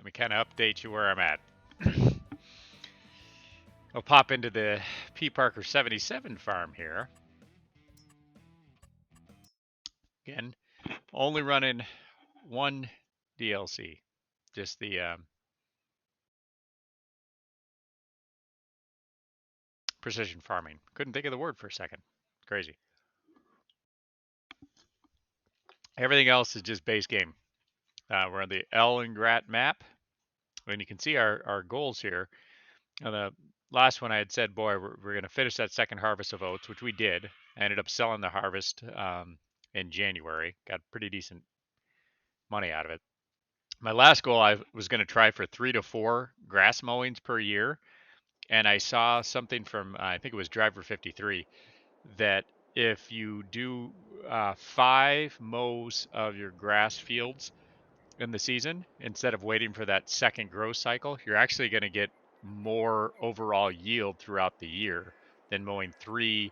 Let me kind of update you where I'm at. I'll pop into the P. Parker 77 farm here. Again, only running one DLC, just the precision farming. Couldn't think of the word for a second. Crazy. Everything else is just base game. We're on the Erlengrat map, and you can see our goals here. On the last one, I had said, boy, we're going to finish that second harvest of oats, which we did. I ended up selling the harvest in January. Got pretty decent money out of it. My last goal, I was going to try for 3 to 4 grass mowings per year, and I saw something from I think it was Driver 53 that if you do 5 mows of your grass fields in the season instead of waiting for that second growth cycle, you're actually going to get more overall yield throughout the year than mowing 3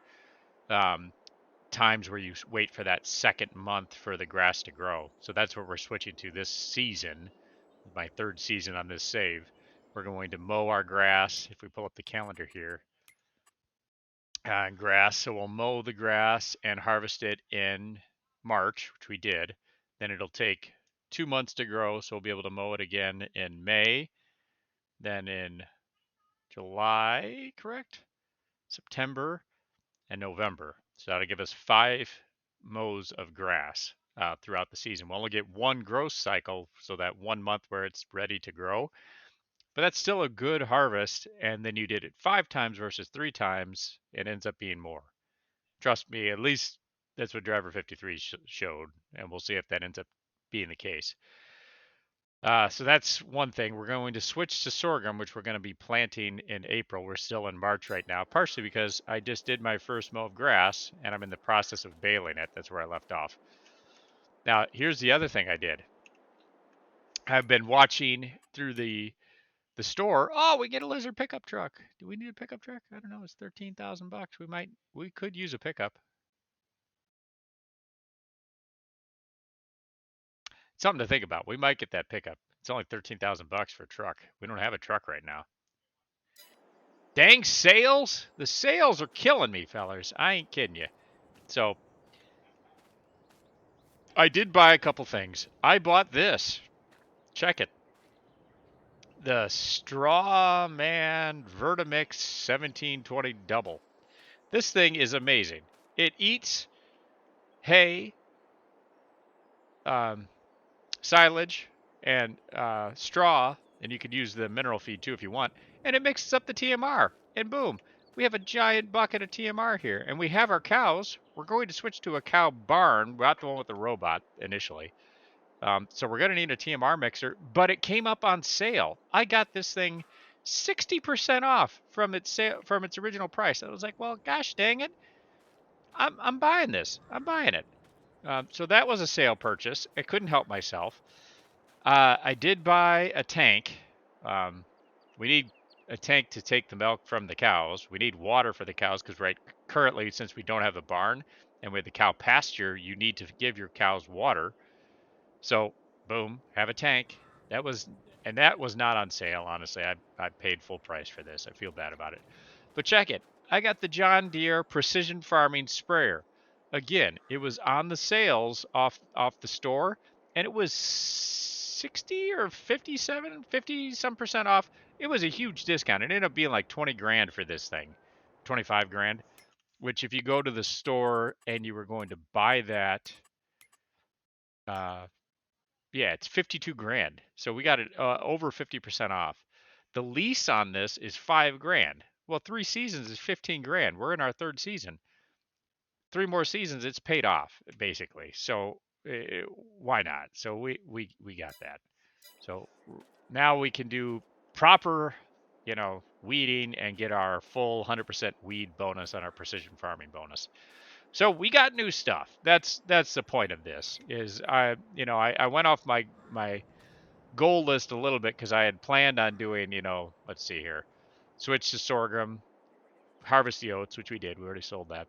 times where you wait for that second month for the grass to grow. So that's what we're switching to this season, my third season on this save. We're going to mow our grass. If we pull up the calendar here, grass. So we'll mow the grass and harvest it in March, which we did. Then it'll take 2 months to grow. So we'll be able to mow it again in May, then in July, correct? September and November. So that'll give us 5 mows of grass throughout the season. We'll only get one growth cycle, so that 1 month where it's ready to grow. But that's still a good harvest. And then you did it 5 times versus 3 times. It ends up being more. Trust me, at least that's what Driver 53 showed. And we'll see if that ends up being the case. So that's one thing. We're going to switch to sorghum, which we're going to be planting in April. We're still in March right now, partially because I just did my first mow of grass and I'm in the process of baling it. That's where I left off. Now, here's the other thing I did. I've been watching through the store. Oh, we get a lizard pickup truck. Do we need a pickup truck? I don't know. It's 13,000 bucks. We could use a pickup. Something to think about. We might get that pickup. It's only 13,000 bucks for a truck. We don't have a truck right now. Dang sales! The sales are killing me, fellers. I ain't kidding you. So, I did buy a couple things. I bought this. Check it. The Strawman Vertimix 1720 Double. This thing is amazing. It eats hay, silage, and straw, and you could use the mineral feed too if you want, and it mixes up the TMR, and boom, we have a giant bucket of TMR here, and we have our cows. We're going to switch to a cow barn, not the one with the robot initially. So we're going to need a TMR mixer, but it came up on sale. I got this thing 60% off from its original price. I was like, well, gosh dang it, I'm buying this. I'm buying it. So that was a sale purchase. I couldn't help myself. I did buy a tank. We need a tank to take the milk from the cows. We need water for the cows because currently, since we don't have a barn and with the cow pasture, you need to give your cows water. So, boom, have a tank. That was not on sale. Honestly, I paid full price for this. I feel bad about it. But check it. I got the John Deere Precision Farming sprayer. Again, it was on the sales off the store, and it was 60 or 50 some percent off. It was a huge discount. It ended up being like 20 grand for this thing, 25 grand. Which, if you go to the store and you were going to buy that, yeah, it's 52 grand. So we got it over 50% off. The lease on this is 5 grand. Well, 3 seasons is 15 grand. We're in our 3rd season. 3 more seasons, it's paid off basically. So why not? So we got that. So now we can do proper, weeding and get our full 100% weed bonus on our precision farming bonus. So we got new stuff. That's the point of this. Is I went off my goal list a little bit because I had planned on doing, let's see here, switch to sorghum, harvest the oats, which we did. We already sold that.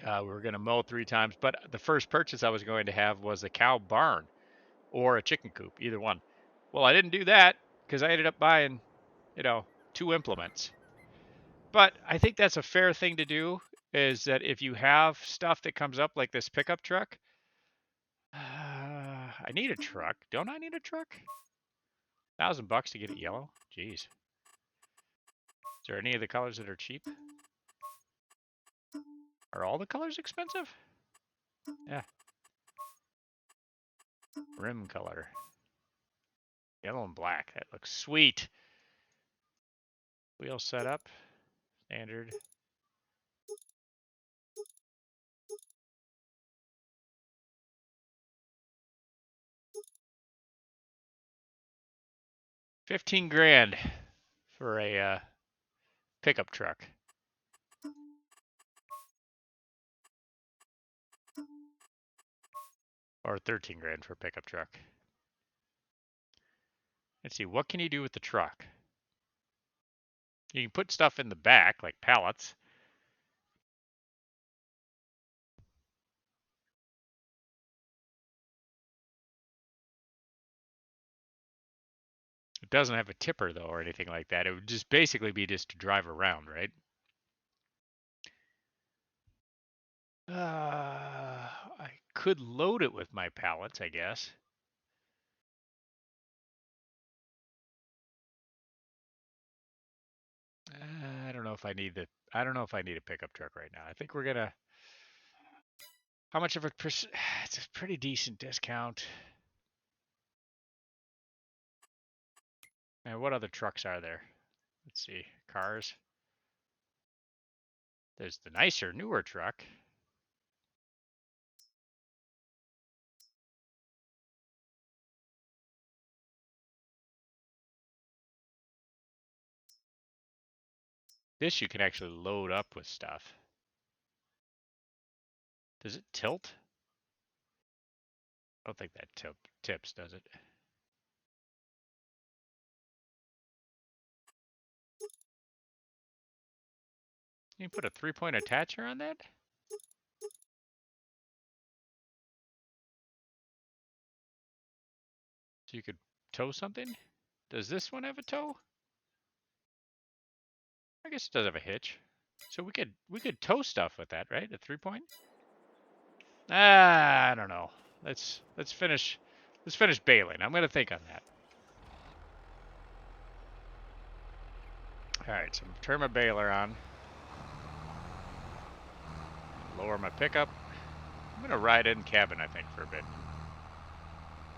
We were going to mow 3 times, but the first purchase I was going to have was a cow barn or a chicken coop, either one. Well, I didn't do that because I ended up buying, 2 implements. But I think that's a fair thing to do, is that if you have stuff that comes up like this pickup truck, I need a truck. Don't I need a truck? $1,000 to get it yellow? Jeez. Is there any of the colors that are cheap? Are all the colors expensive? Yeah. Rim color. Yellow and black. That looks sweet. Wheel setup. Standard. $15,000 for a pickup truck. Or $13,000 for a pickup truck. Let's see, what can you do with the truck? You can put stuff in the back, like pallets. It doesn't have a tipper, though, or anything like that. It would just basically be just to drive around, right? I could load it with my pallets, I guess. I don't know if I need the. I don't know if I need a pickup truck right now. I think we're gonna. How much of a? It's a pretty decent discount. And what other trucks are there? Let's see. Cars. There's the nicer, newer truck. This you can actually load up with stuff. Does it tilt? I don't think that tips, does it? You can put a 3-point attacher on that? So you could tow something? Does this one have a tow? I guess it does have a hitch. So we could tow stuff with that, right? A 3-point? I don't know. Let's finish baling. I'm gonna think on that. Alright, so turn my baler on. Lower my pickup. I'm gonna ride in cabin, I think, for a bit.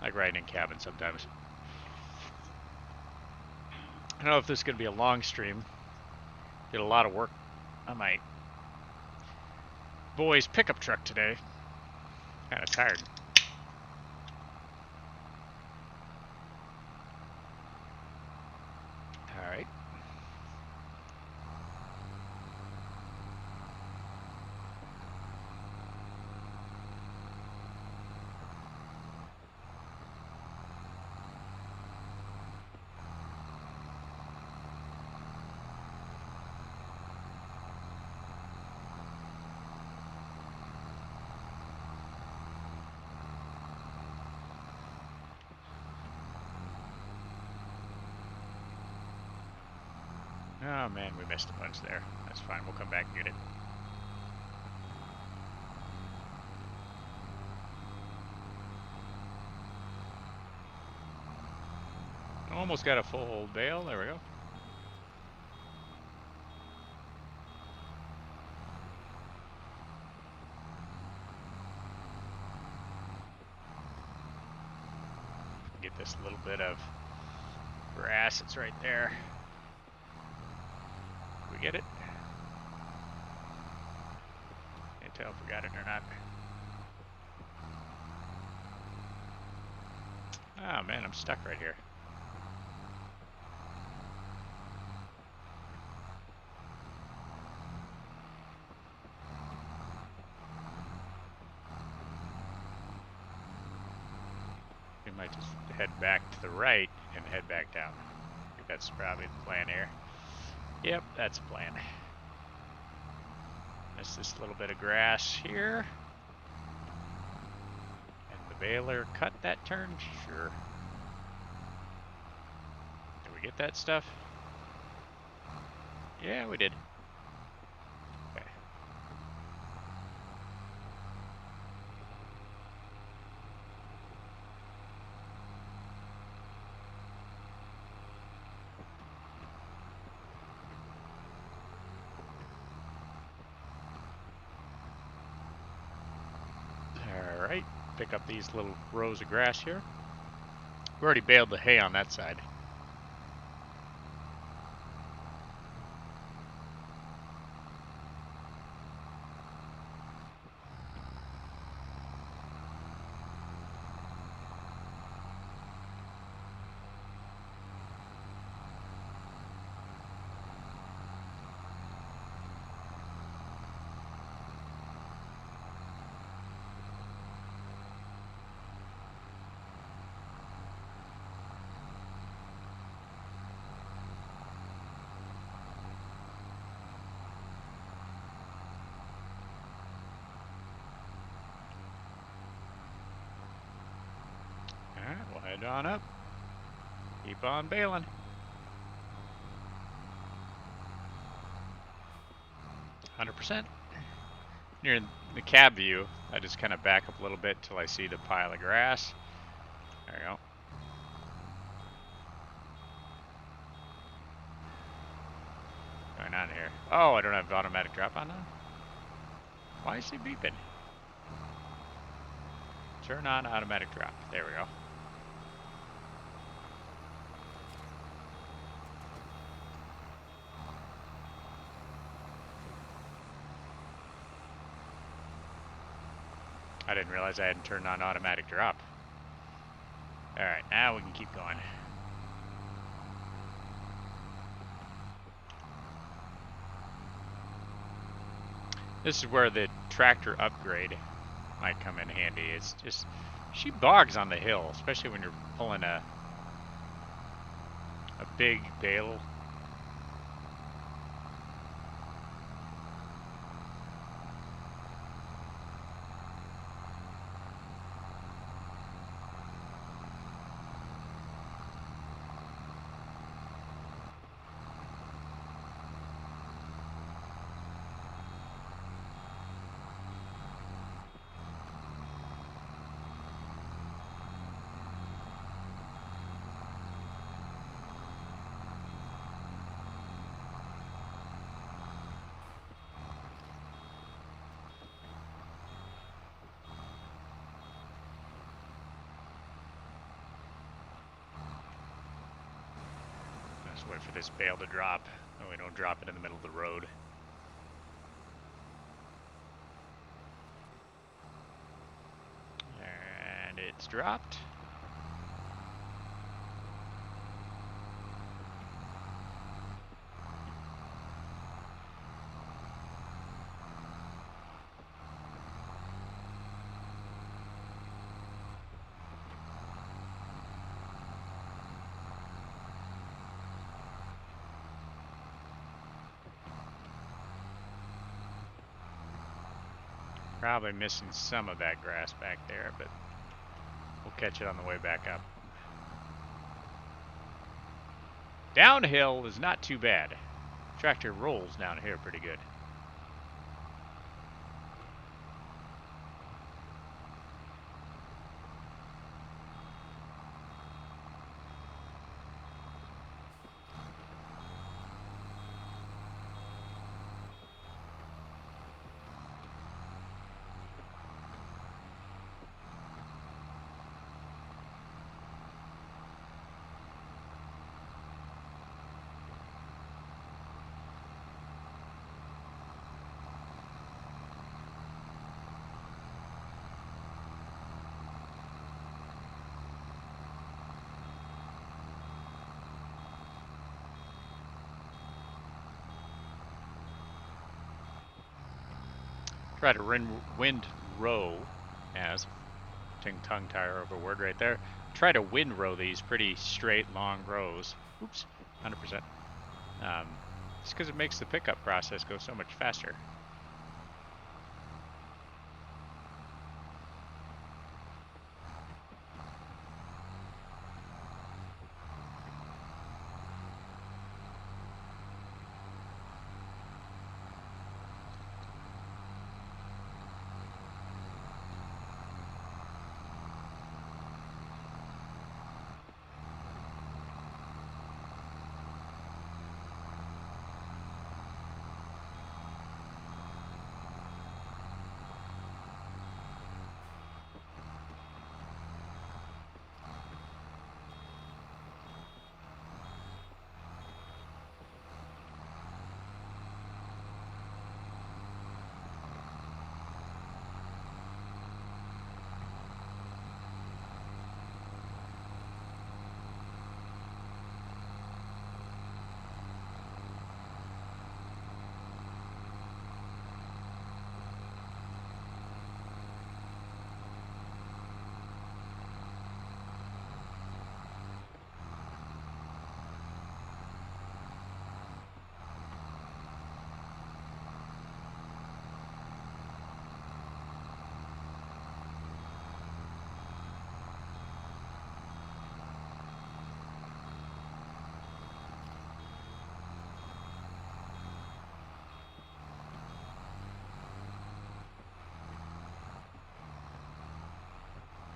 I like riding in cabin sometimes. I don't know if this is gonna be a long stream. Did a lot of work on my boy's pickup truck today. Kinda tired. Alright. Oh man, we missed a bunch there. That's fine, we'll come back and get it. Almost got a full bale, there we go. Get this little bit of grass, it's right there. Did we get it? Can't tell if we got it or not. Oh man, I'm stuck right here. We might just head back to the right and head back down. I think that's probably the plan here. Yep, that's the plan. Miss this little bit of grass here. And the baler cut that turn? Sure. we get that stuff? Yeah, we did. Okay. All right, pick up these little rows of grass here. We already baled the hay on that side. All right, we'll head on up. Keep on baling. 100%. Near the cab view, I just kind of back up a little bit till I see the pile of grass. There we go. What's going on here? Oh, I don't have automatic drop on now? Why is he beeping? Turn on automatic drop. There we go. I didn't realize I hadn't turned on automatic drop. Alright, now we can keep going. This is where the tractor upgrade might come in handy. It's just, she bogs on the hill, especially when you're pulling a big bale. Let's wait for this bale to drop, and we don't drop it in the middle of the road. And it's dropped. Probably missing some of that grass back there, but we'll catch it on the way back up. Downhill is not too bad. Tractor rolls down here pretty good. Try to wind row, as tongue tire over word right there. Try to wind row these pretty straight, long rows. Oops, 100%. Just because it makes the pickup process go so much faster.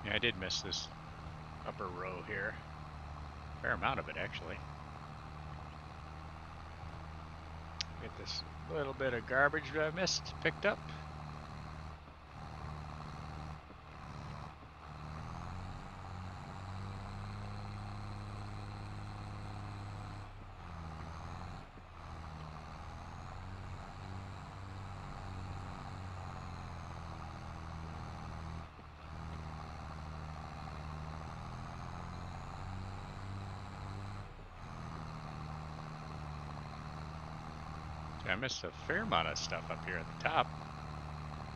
Yeah, I did miss this upper row here. Fair amount of it, actually. Get this little bit of garbage that I missed picked up. I missed a fair amount of stuff up here at the top.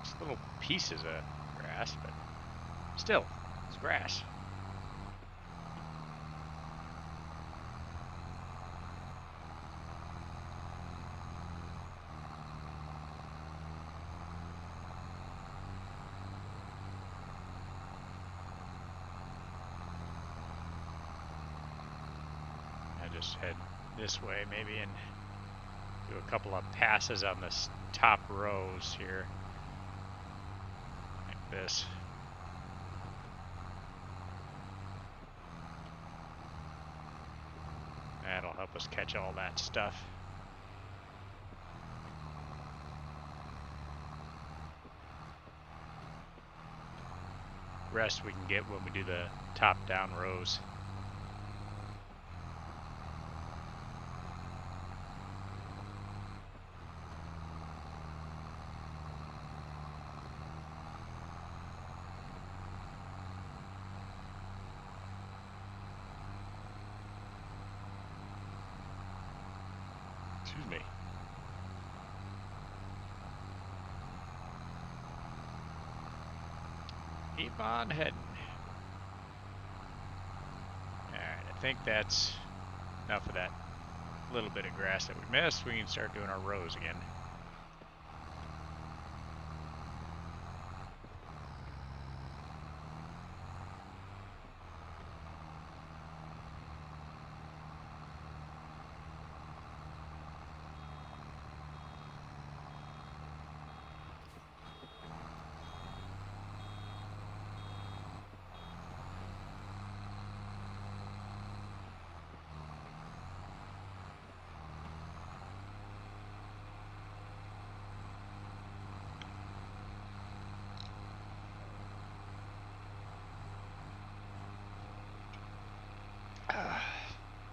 Just little pieces of grass, but still, it's grass. I just head this way maybe and do a couple of passes on this top rows here. Like this. That'll help us catch all that stuff. Rest we can get when we do the top down rows. Excuse me. Keep on heading. Alright, I think that's enough of that little bit of grass that we missed. We can start doing our rows again.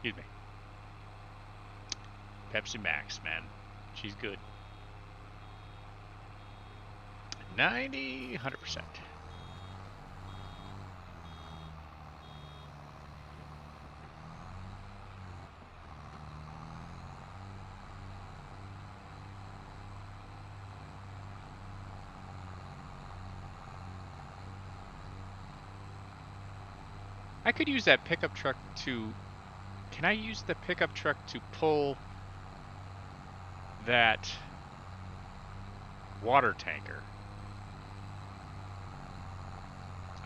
Excuse me. Pepsi Max, man. She's good. 90, 100%. I could use that pickup truck to... Can I use the pickup truck to pull that water tanker?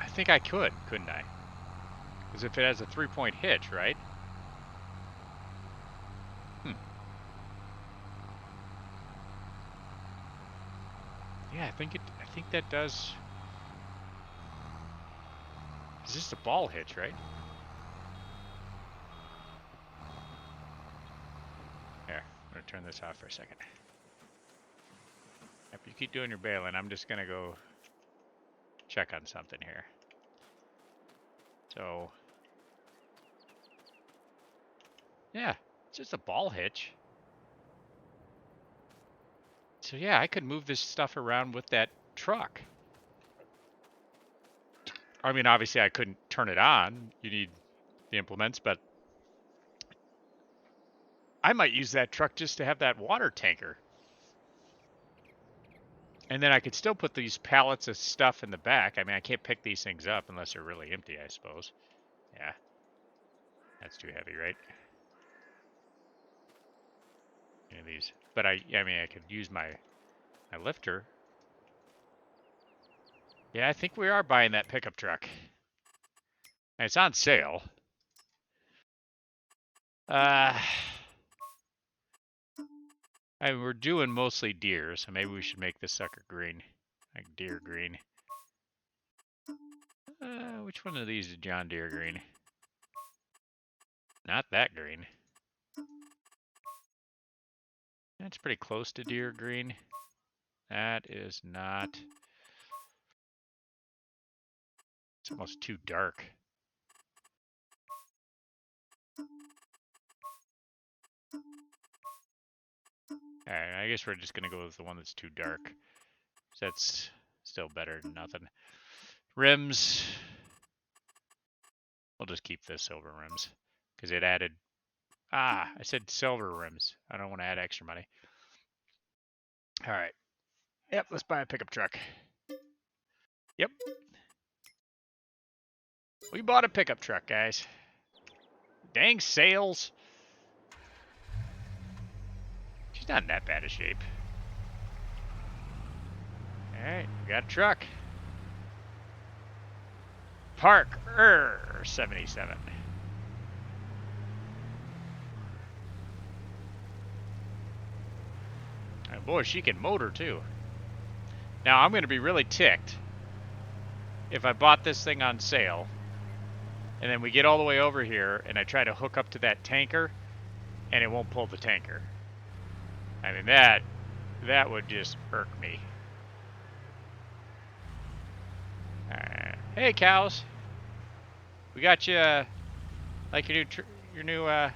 I think I could, couldn't I? Because if it has a 3-point hitch, right? Yeah, I think that does. Is this a ball hitch, right? Here, I'm gonna turn this off for a second. If you keep doing your bailing, I'm just gonna go check on something here. So, yeah, it's just a ball hitch. So yeah, I could move this stuff around with that truck. I mean, obviously I couldn't turn it on. You need the implements, but I might use that truck just to have that water tanker. And then I could still put these pallets of stuff in the back. I mean, I can't pick these things up unless they're really empty, I suppose. Yeah. That's too heavy, right? Any of these. But I mean, I could use my lifter. Yeah, I think we are buying that pickup truck. And it's on sale. I mean, we're doing mostly deer, so maybe we should make this sucker green. Like deer green. Which one of these is John Deere green? Not that green. That's pretty close to Deere green. That is not. It's almost too dark. Alright, I guess we're just gonna go with the one that's too dark. That's still better than nothing. Rims. We'll just keep the silver rims. Because it added... I said silver rims. I don't want to add extra money. Alright. Yep, let's buy a pickup truck. Yep. We bought a pickup truck, guys. Dang sales. She's not in that bad a shape. Alright, we got a truck. Park 77. Oh boy, she can motor too. Now I'm going to be really ticked if I bought this thing on sale and then we get all the way over here and I try to hook up to that tanker and it won't pull the tanker. I mean, that would just irk me. Hey cows, we got you like your new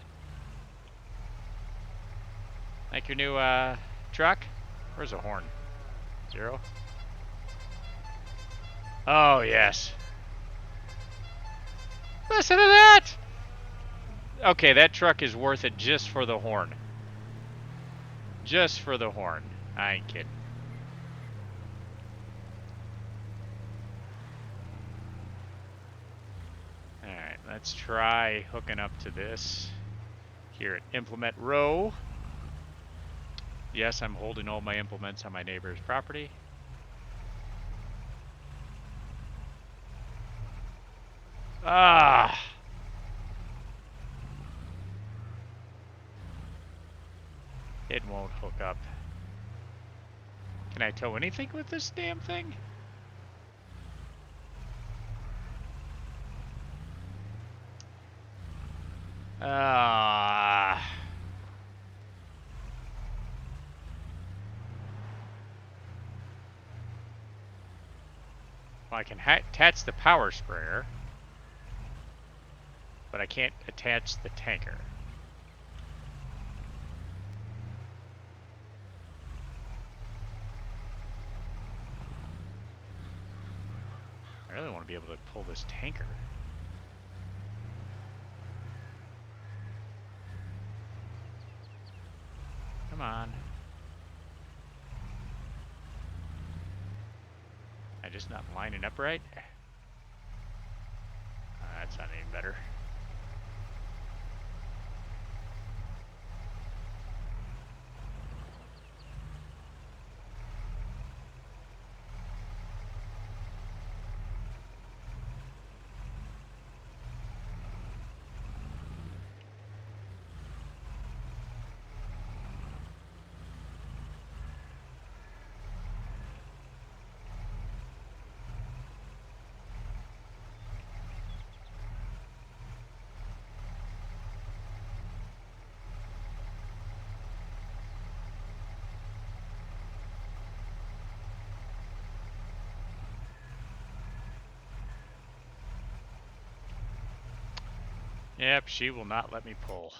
truck. Where's the horn? 0. Oh yes. Listen to that. Okay, that truck is worth it just for the horn. Just for the horn. I ain't kidding. Alright, let's try hooking up to this here at Implement Row. Yes, I'm holding all my implements on my neighbor's property. Ah! It won't hook up. Can I tow anything with this damn thing? Ah. Well, I can attach the power sprayer, but I can't attach the tanker. I really want to be able to pull this tanker. Come on. I'm just not lining up right. That's not any better. Yep, she will not let me pull.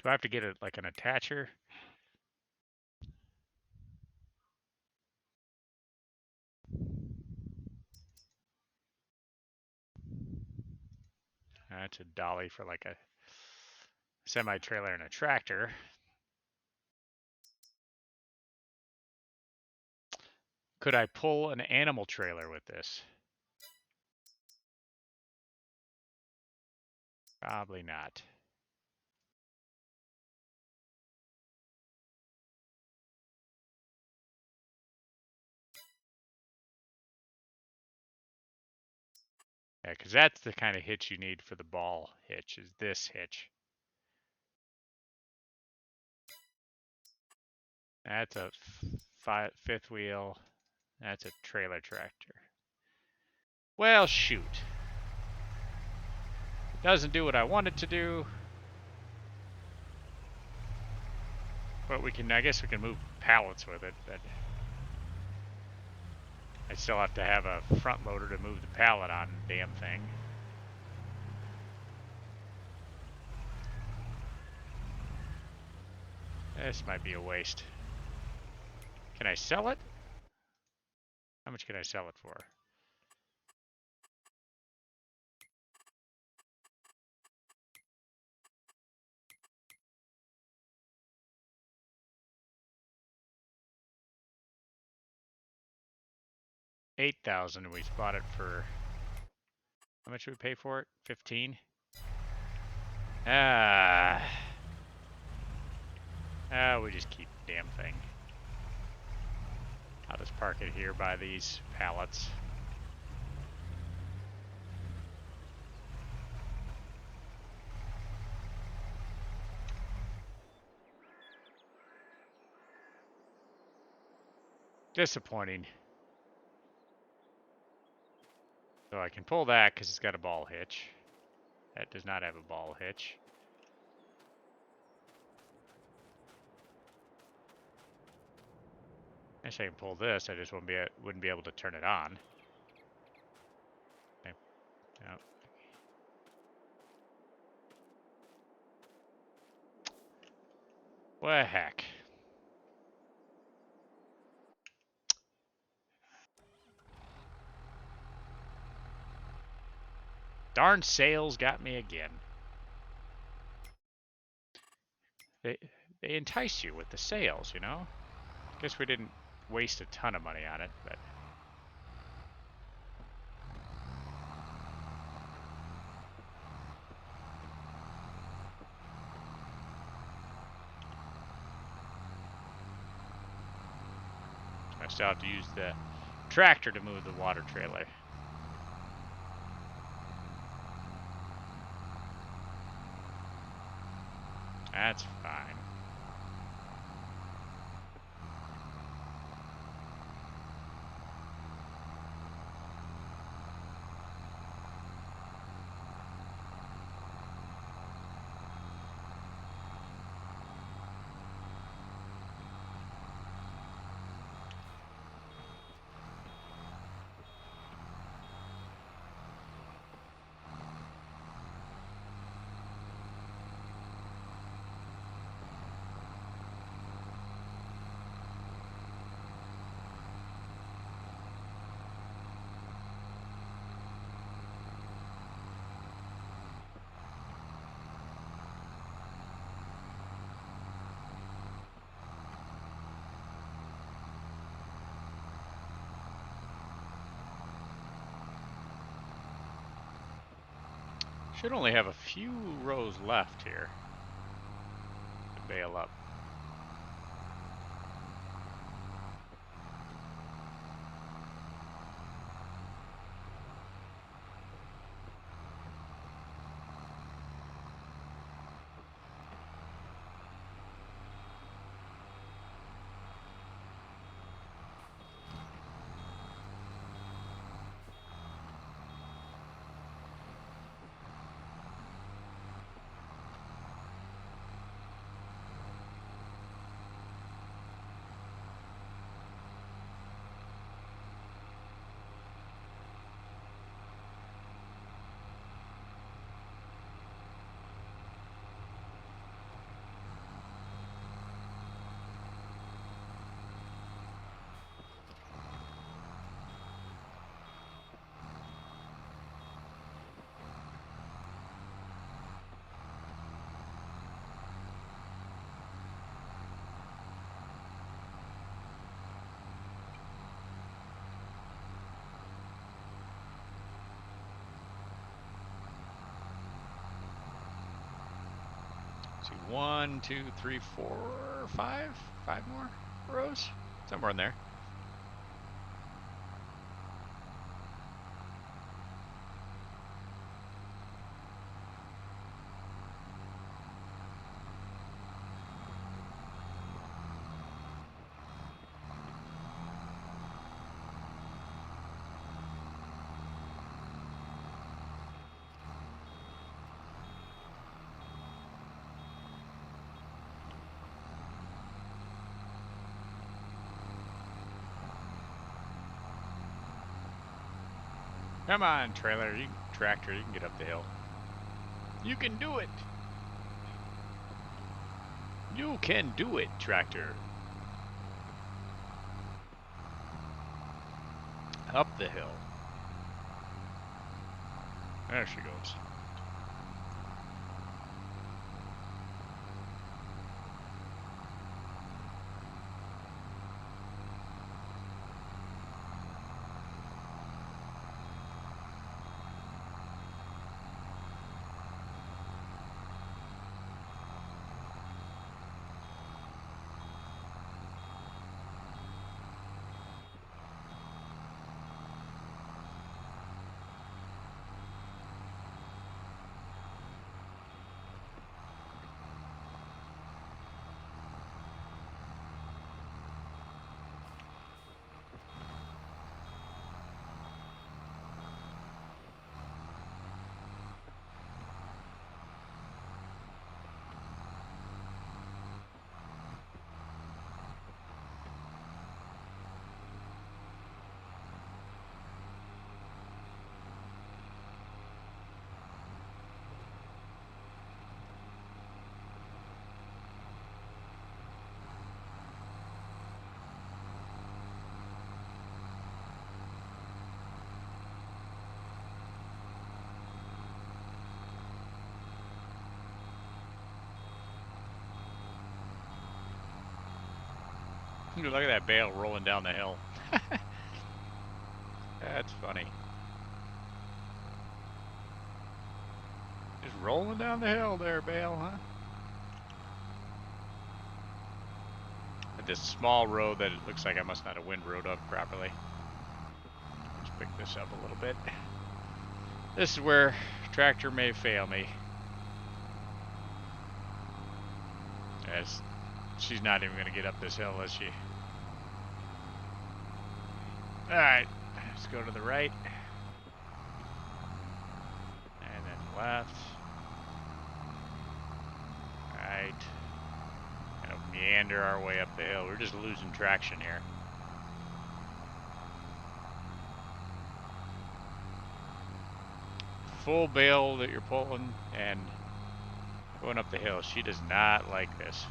Do I have to get it like an attacher? That's a dolly for like a semi-trailer and a tractor. Could I pull an animal trailer with this? Probably not. Yeah, because that's the kind of hitch you need for the ball hitch, is this hitch. That's a fifth wheel. That's a trailer tractor. Well, shoot. Doesn't do what I want it to do. But we can, I guess we can move pallets with it, but I still have to have a front loader to move the pallet on the damn thing. This might be a waste. Can I sell it? How much can I sell it for? $8,000. We bought it for, how much did we pay for it? 15. We just keep the damn thing. I'll just park it here by these pallets. Disappointing. So I can pull that because it's got a ball hitch. That does not have a ball hitch. Actually, I can pull this. I just wouldn't be able to turn it on. Okay. Yep. What the heck? Darn sales got me again. They entice you with the sales, you know? Guess we didn't waste a ton of money on it, but I still have to use the tractor to move the water trailer. That's fine. Should only have a few rows left here to bail up. See, 1, 2, 3, 4, 5? 5 more rows? Somewhere in there. Come on, trailer. Tractor, you can get up the hill. You can do it. You can do it, tractor. Up the hill. There she goes. Look at that bale rolling down the hill. That's funny. Just rolling down the hill there, bale, huh? At this small road that it looks like I must not have windrowed up properly. Let's pick this up a little bit. This is where tractor may fail me. As she's not even going to get up this hill, is she? Alright, let's go to the right. And then left. Right. Kind of meander our way up the hill. We're just losing traction here. Full bale that you're pulling and going up the hill. She does not like this.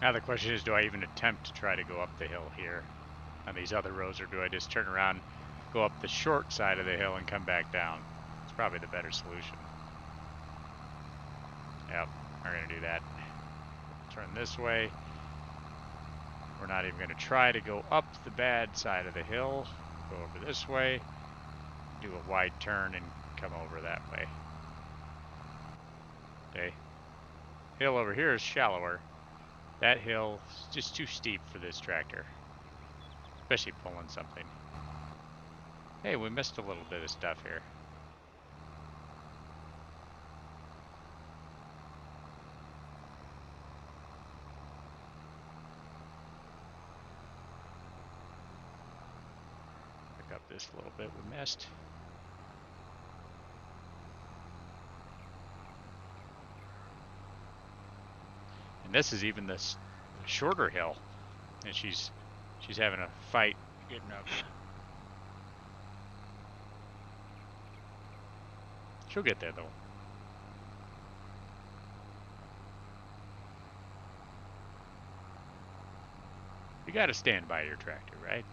Now the question is, do I even attempt to try to go up the hill here on these other roads, or do I just turn around, go up the short side of the hill and come back down? It's probably the better solution. Yep, we're going to do that. Turn this way. We're not even going to try to go up the bad side of the hill. Go over this way, do a wide turn, and come over that way. Okay. Hill over here is shallower. That hill is just too steep for this tractor, especially pulling something. Hey, we missed a little bit of stuff here. Pick up this little bit we missed. And this is even the shorter hill, and she's having a fight getting up. She'll get there though. You gotta stand by your tractor, right?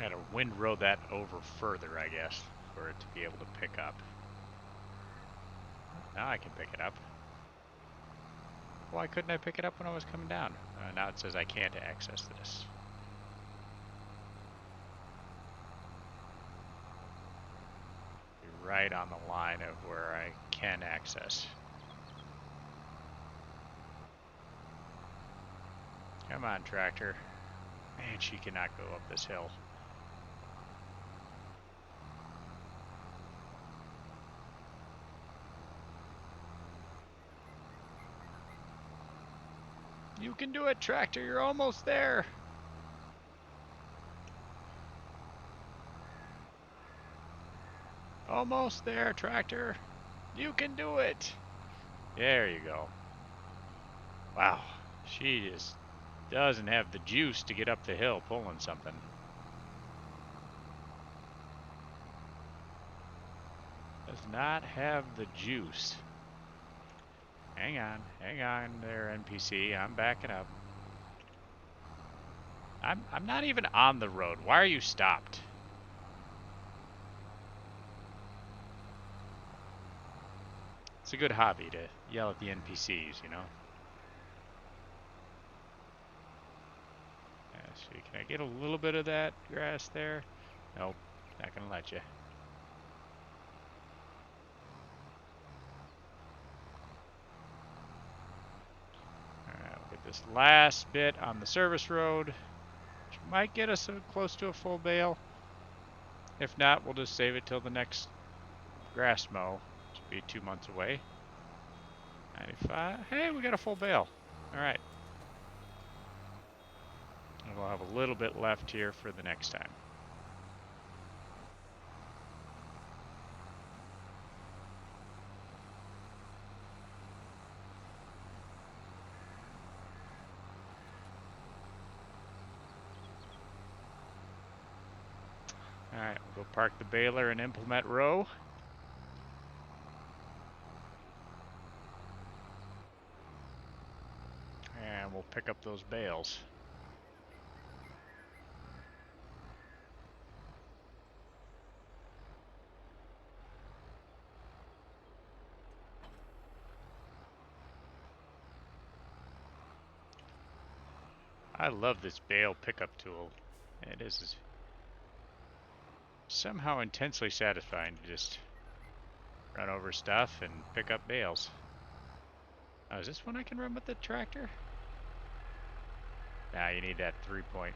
Gotta windrow that over further, I guess, for it to be able to pick up. Now I can pick it up. Why couldn't I pick it up when I was coming down? Now it says I can't access this. You're right on the line of where I can access. Come on, tractor. Man, she cannot go up this hill. You can do it, tractor. You're almost there. Almost there, tractor. You can do it. There you go. Wow. She just doesn't have the juice to get up the hill pulling something. Does not have the juice. Hang on there, NPC. I'm backing up. I'm not even on the road. Why are you stopped? It's a good hobby to yell at the NPCs, you know? See, can I get a little bit of that grass there? Nope, not gonna let you. Alright, we'll get this last bit on the service road, which might get us close to a full bale. If not, we'll just save it till the next grass mow, which will be 2 months away. 95. Hey, we got a full bale. Alright. And we'll have a little bit left here for the next time. Alright, we'll go park the baler and implement row. And we'll pick up those bales. I love this bale pickup tool. It is somehow intensely satisfying to just run over stuff and pick up bales. Oh, is this one I can run with the tractor? Nah, you need that 3-point.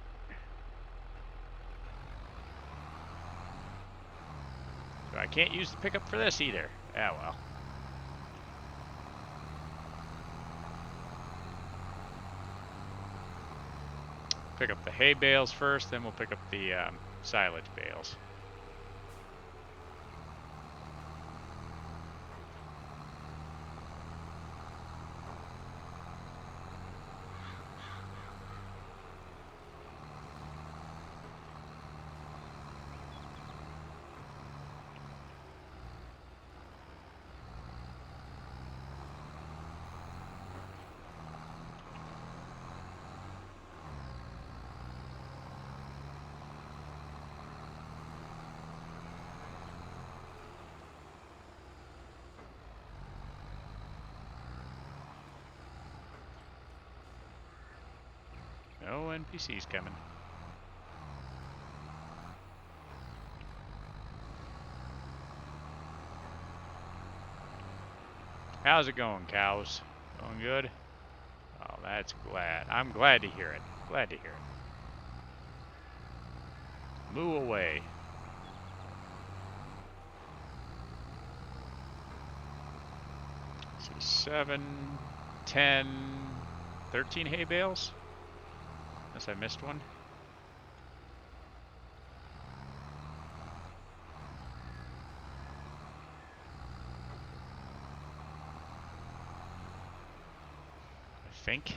So I can't use the pickup for this either. Ah, well. Pick up the hay bales first, then we'll pick up the silage bales. No NPCs coming. How's it going, cows? Going good? Oh, that's glad. I'm glad to hear it. Glad to hear it. Moo away. So 7, 10, 13 hay bales? Unless I missed one. I think.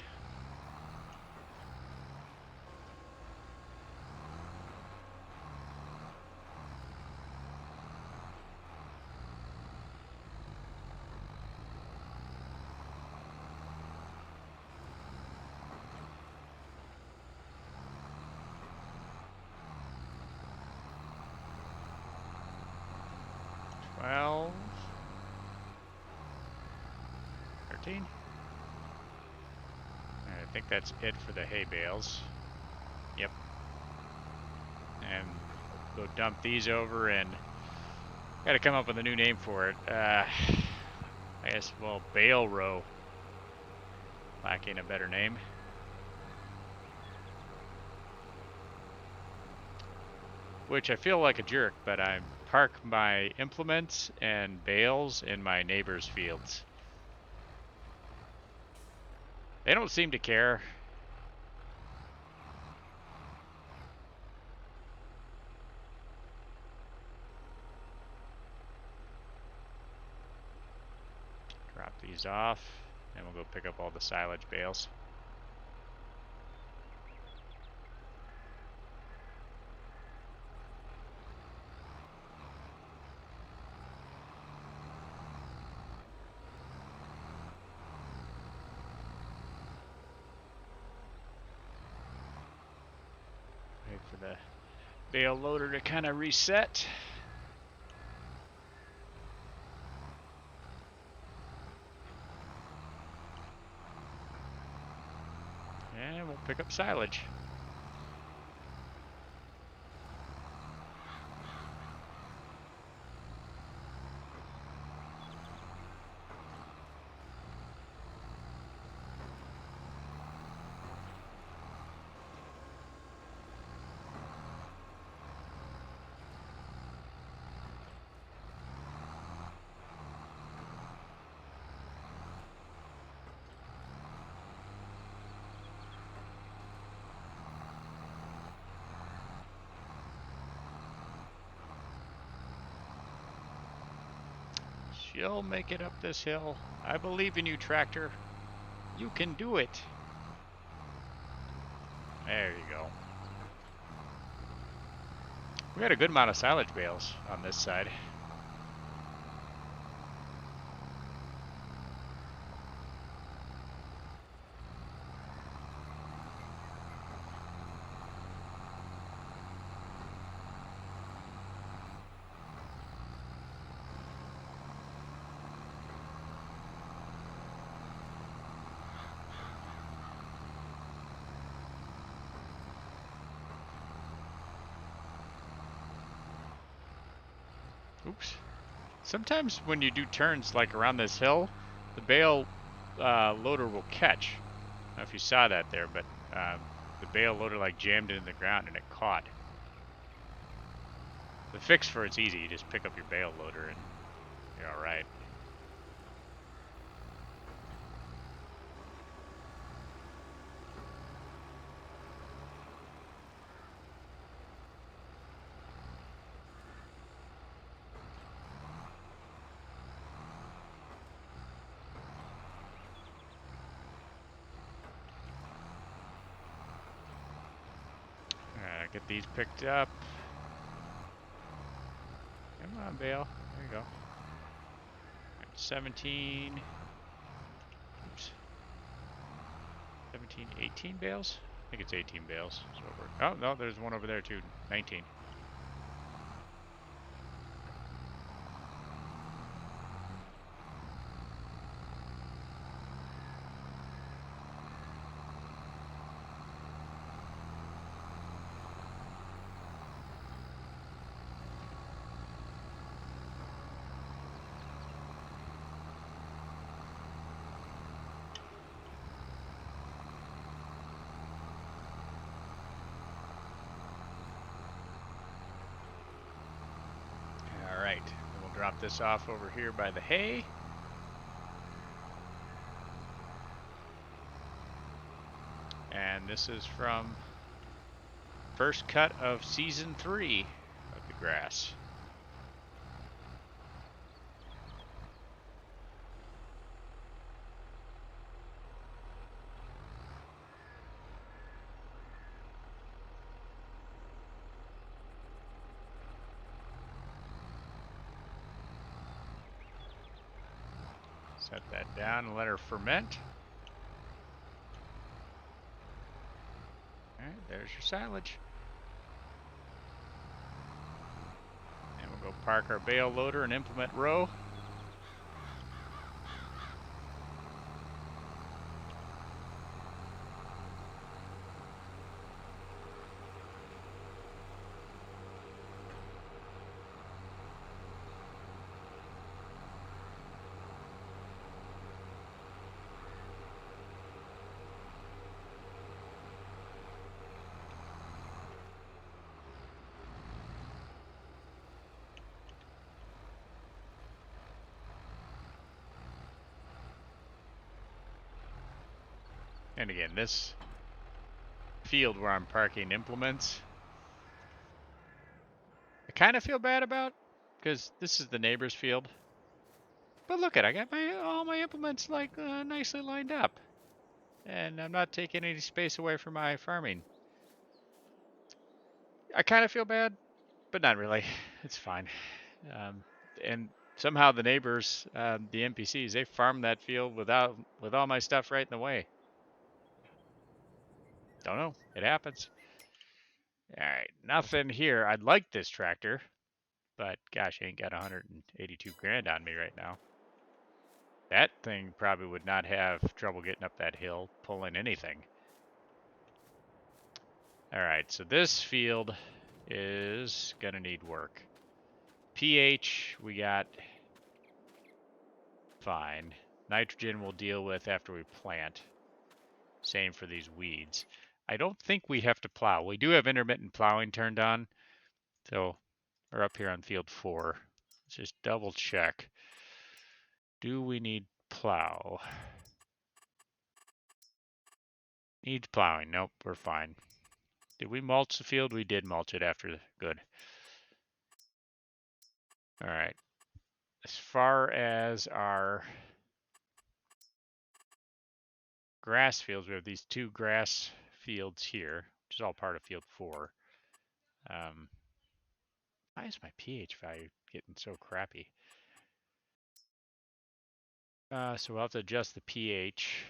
14. I think that's it for the hay bales. Yep. And go dump these over, and got to come up with a new name for it. I guess, well, bale row. Lacking a better name. Which I feel like a jerk, but I park my implements and bales in my neighbor's fields. They don't seem to care. Drop these off, and we'll go pick up all the silage bales. Wait for the bale loader to kind of reset. And we'll pick up silage. She'll make it up this hill. I believe in you, tractor. You can do it. There you go. We had a good amount of silage bales on this side. Oops. Sometimes when you do turns like around this hill, the bale loader will catch. I don't know if you saw that there, but the bale loader like jammed it in the ground and it caught. The fix for it's easy. You just pick up your bale loader and you're all right. Get these picked up. Come on, bale. There you go. Right, 17. Oops. 17, 18 bales? I think it's 18 bales. Oh, no, there's one over there too. 19. Drop this off over here by the hay. And this is from first cut of season 3 of the grass. Set that down and let her ferment. Alright, there's your silage. And we'll go park our bale loader and implement row. And again, this field where I'm parking implements, I kind of feel bad about, because this is the neighbor's field. But look at, I got all my implements like nicely lined up, and I'm not taking any space away from my farming. I kind of feel bad, but not really. It's fine. And somehow the neighbors, the NPCs, they farm that field with all my stuff right in the way. Don't know. It happens. All right, nothing here. I'd like this tractor, but gosh, I ain't got 182 grand on me right now. That thing probably would not have trouble getting up that hill, pulling anything. All right, so this field is gonna need work. pH, we got fine. Nitrogen we'll deal with after we plant. Same for these weeds. I don't think we have to plow. We do have intermittent plowing turned on. So we're up here on field 4. Let's just double check. Do we need plow? Needs plowing. Nope, we're fine. Did we mulch the field? We did mulch it after. Good. All right. As far as our grass fields, we have these 2 grass fields here, which is all part of field 4. Why is my pH value getting so crappy? So we'll have to adjust the pH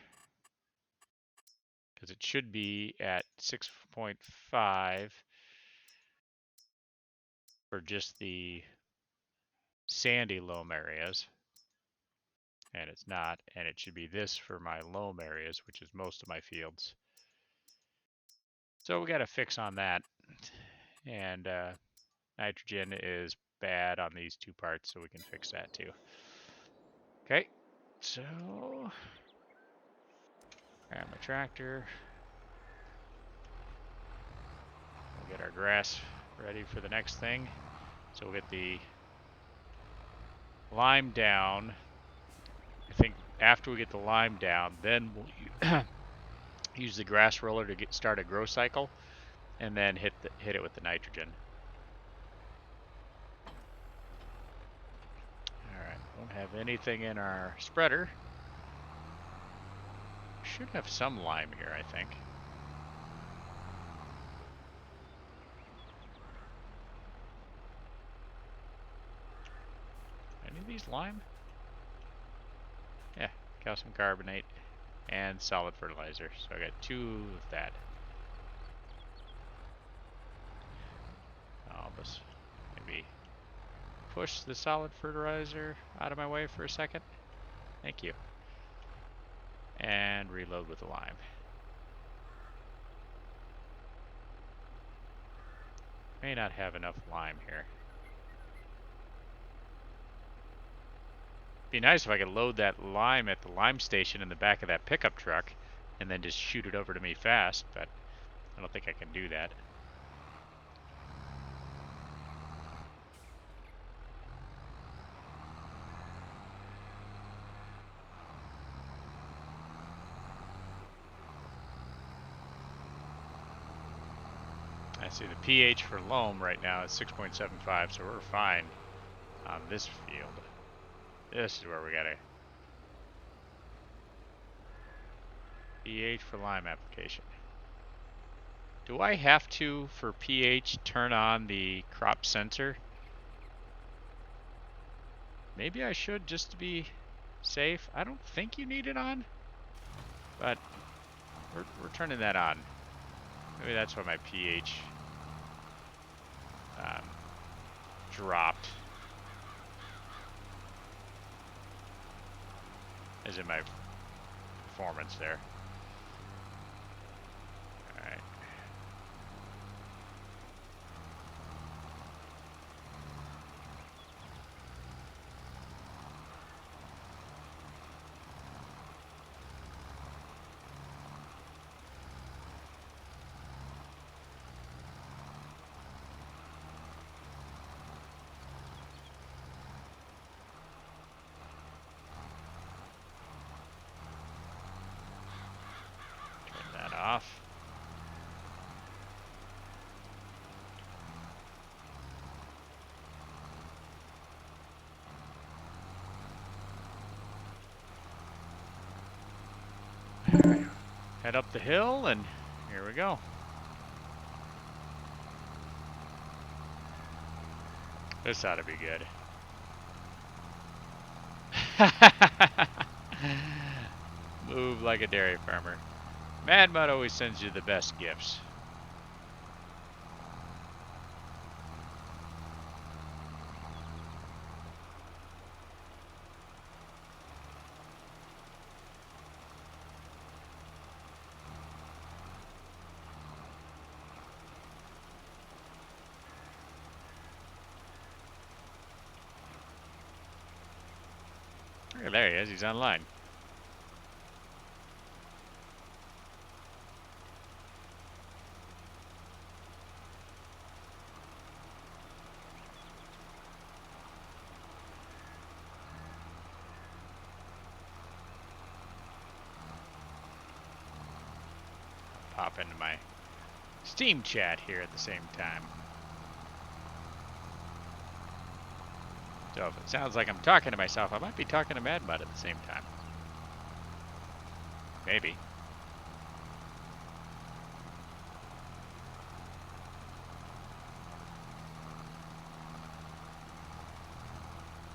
because it should be at 6.5 for just the sandy loam areas, and it's not, and it should be this for my loam areas, which is most of my fields. So we got to fix on that, and nitrogen is bad on these 2 parts, so we can fix that too. Okay, so grab my tractor. We'll get our grass ready for the next thing. So we'll get the lime down. I think after we get the lime down, then we'll use the grass roller to start a grow cycle, and then hit it with the nitrogen. All right, don't have anything in our spreader. Should have some lime here, I think. Any of these lime? Yeah, calcium carbonate and solid fertilizer. So I got 2 of that. I'll just maybe push the solid fertilizer out of my way for a second. Thank you. And reload with the lime. May not have enough lime here. Be nice if I could load that lime at the lime station in the back of that pickup truck and then just shoot it over to me fast, but I don't think I can do that. I see the pH for loam right now is 6.75, so we're fine on this field. This is where we gotta pH for lime application. Do I have to, for pH, turn on the crop sensor? Maybe I should, just to be safe. I don't think you need it on, but we're turning that on. Maybe that's why my pH dropped. As in my performance there. Alright. off. All right. Head up the hill, and here we go. This ought to be good. Move like a dairy farmer. Mad Mud always sends you the best gifts. There he is. He's online. Pop into my Steam chat here at the same time. So if it sounds like I'm talking to myself, I might be talking to Mad Mud at the same time. Maybe.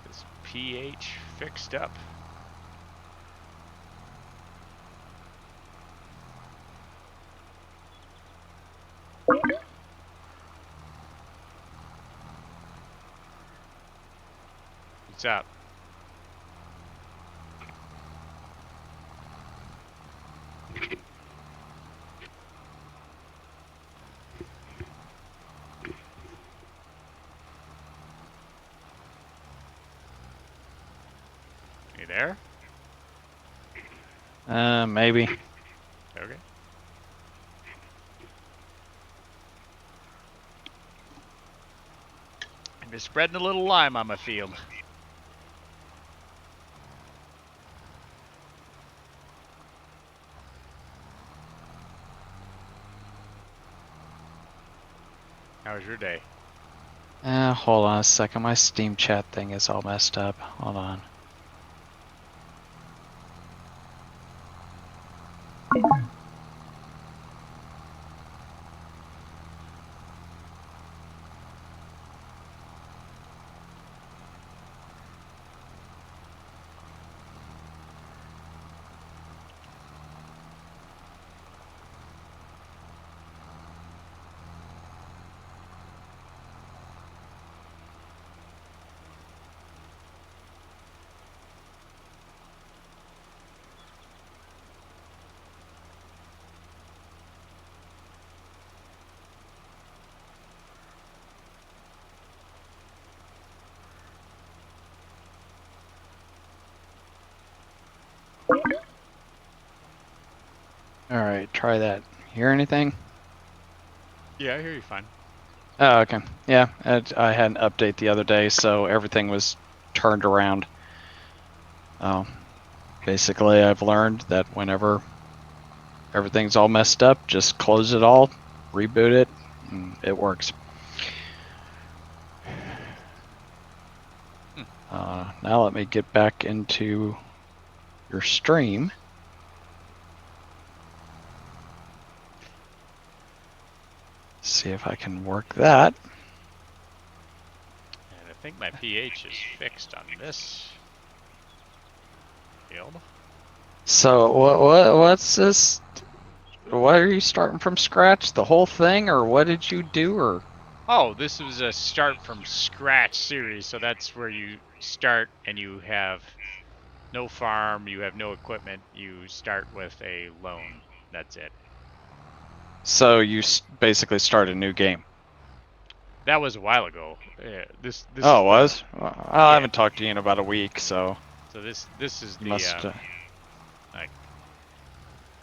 This pH fixed up. What's up? You there? Maybe. Okay. I'm just spreading a little lime on my field. How was your day? Hold on a second. My Steam chat thing is all messed up. Hold on. Alright, try that. Hear anything? Yeah, I hear you fine. Oh, okay. Yeah, I had an update the other day, so everything was turned around. Basically, I've learned that whenever everything's all messed up, just close it all, reboot it, and it works. Now let me get back into your stream. See if I can work that. And I think my pH is fixed on this field. So what's this? Why are you starting from scratch? The whole thing, or what did you do? Or Oh, this was a start from scratch series, so that's where you start and you have no farm, you have no equipment, you start with a loan. That's it. so you basically start a new game. That was a while ago. This Oh, is it was? Well, I yeah. haven't talked to you in about a week, so So this is you the must. like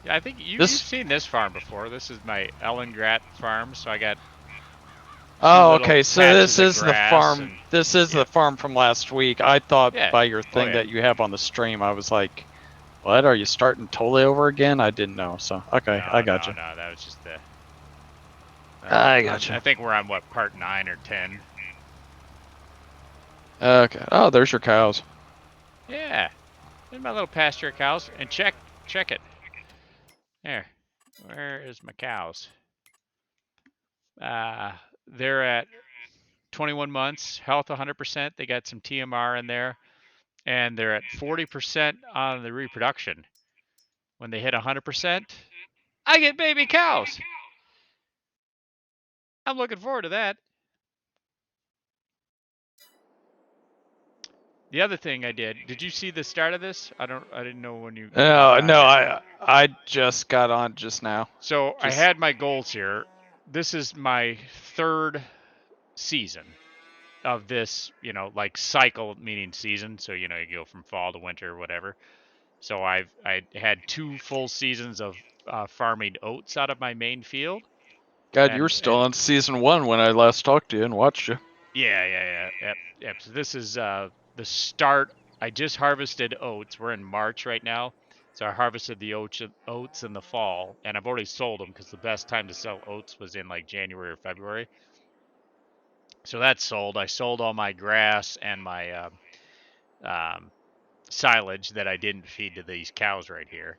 yeah, I think you've This. seen this farm before. This is my Erlengrat farm, so I got two Oh, little okay. So patches this of is the grass farm. and This is yeah. the farm from last week. I thought Yeah. by your Oh thing yeah. that you have on the stream, I was like, What? Are you starting totally over again? I didn't know. So okay, I No, got no, you. no. That was just the. I I gotcha. think we're on what, part 9 or 10. Okay. Oh, there's your cows. Yeah, there's my little pasture cows. And check it. There. Where is my cows? Uh, they're at 21 months, health 100%. They got some TMR in there, and they're at 40% on the reproduction. When they hit 100%, I get baby cows. I'm looking forward to that. The other thing I did you see the start of this? I didn't know when you hopped No, on no, here. I just got on just now. So I Just had my goals here. This is my third season of this, like cycle, meaning season. So, you go from fall to winter or whatever. So I had 2 full seasons of farming oats out of my main field. God, you were still And on season 1 when I last talked to you and watched you. yeah. Yep. So this is the start. I just harvested oats. We're in March right now. So I harvested the oats in the fall, and I've already sold them because the best time to sell oats was in like January or February. So that's sold. I sold all my grass and my um, silage that I didn't feed to these cows right here.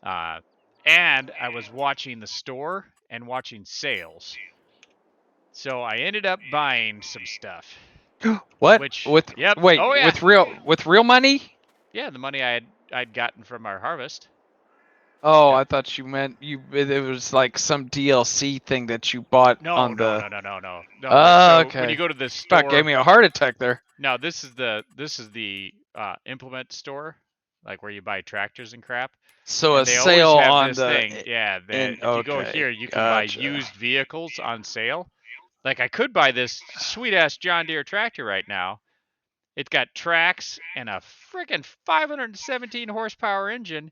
Uh, and I was watching the store and watching sales. So I ended up buying some stuff. What? Which, With yep. wait, Oh yeah. with real money? Yeah, the money I'd gotten from our harvest. Oh, Yep. I thought you meant it was like some DLC thing that you bought No, on no, the. no, no, no, no. No, Oh, so when you okay. go to the About gave store, me a heart attack there. now this is the implement store, like where you buy tractors and crap. So a And they sale always have on this the thing. Yeah, that in if you go okay, here, you can buy gotcha. used vehicles on sale. Like I could buy this sweet ass John Deere tractor right now. It's got tracks and a freaking 517 horsepower engine.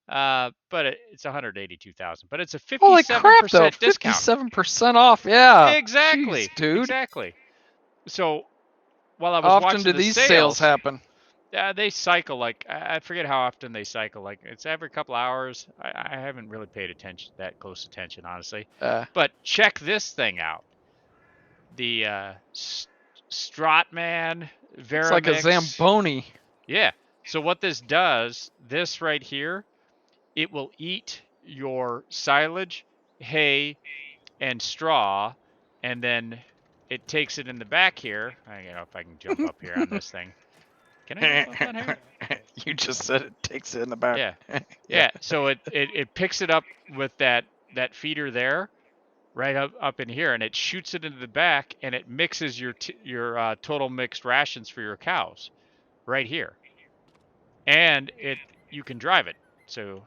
But it's 182,000. But it's a Holy crap, though! 57% discount. 57% off. Yeah. Jeez, Exactly, dude. exactly. So while I How was often watching do the these sales sales, happen? they cycle like I forget how often they cycle. Like it's every couple hours. I haven't really paid attention that close attention honestly. Uh, But check this thing out. The Stratman it's like a Veramix. Zamboni. Yeah. So what this does, this right here, it will eat your silage, hay, and straw, and then it takes it in the back here. I don't know if I can jump up here on this thing. Can I jump up on here? You just said it takes it in the back. Yeah. Yeah. Yeah. So it picks it up with that feeder there, right up in here, and it shoots it into the back, and it mixes your total mixed rations for your cows right here, and you can drive it. So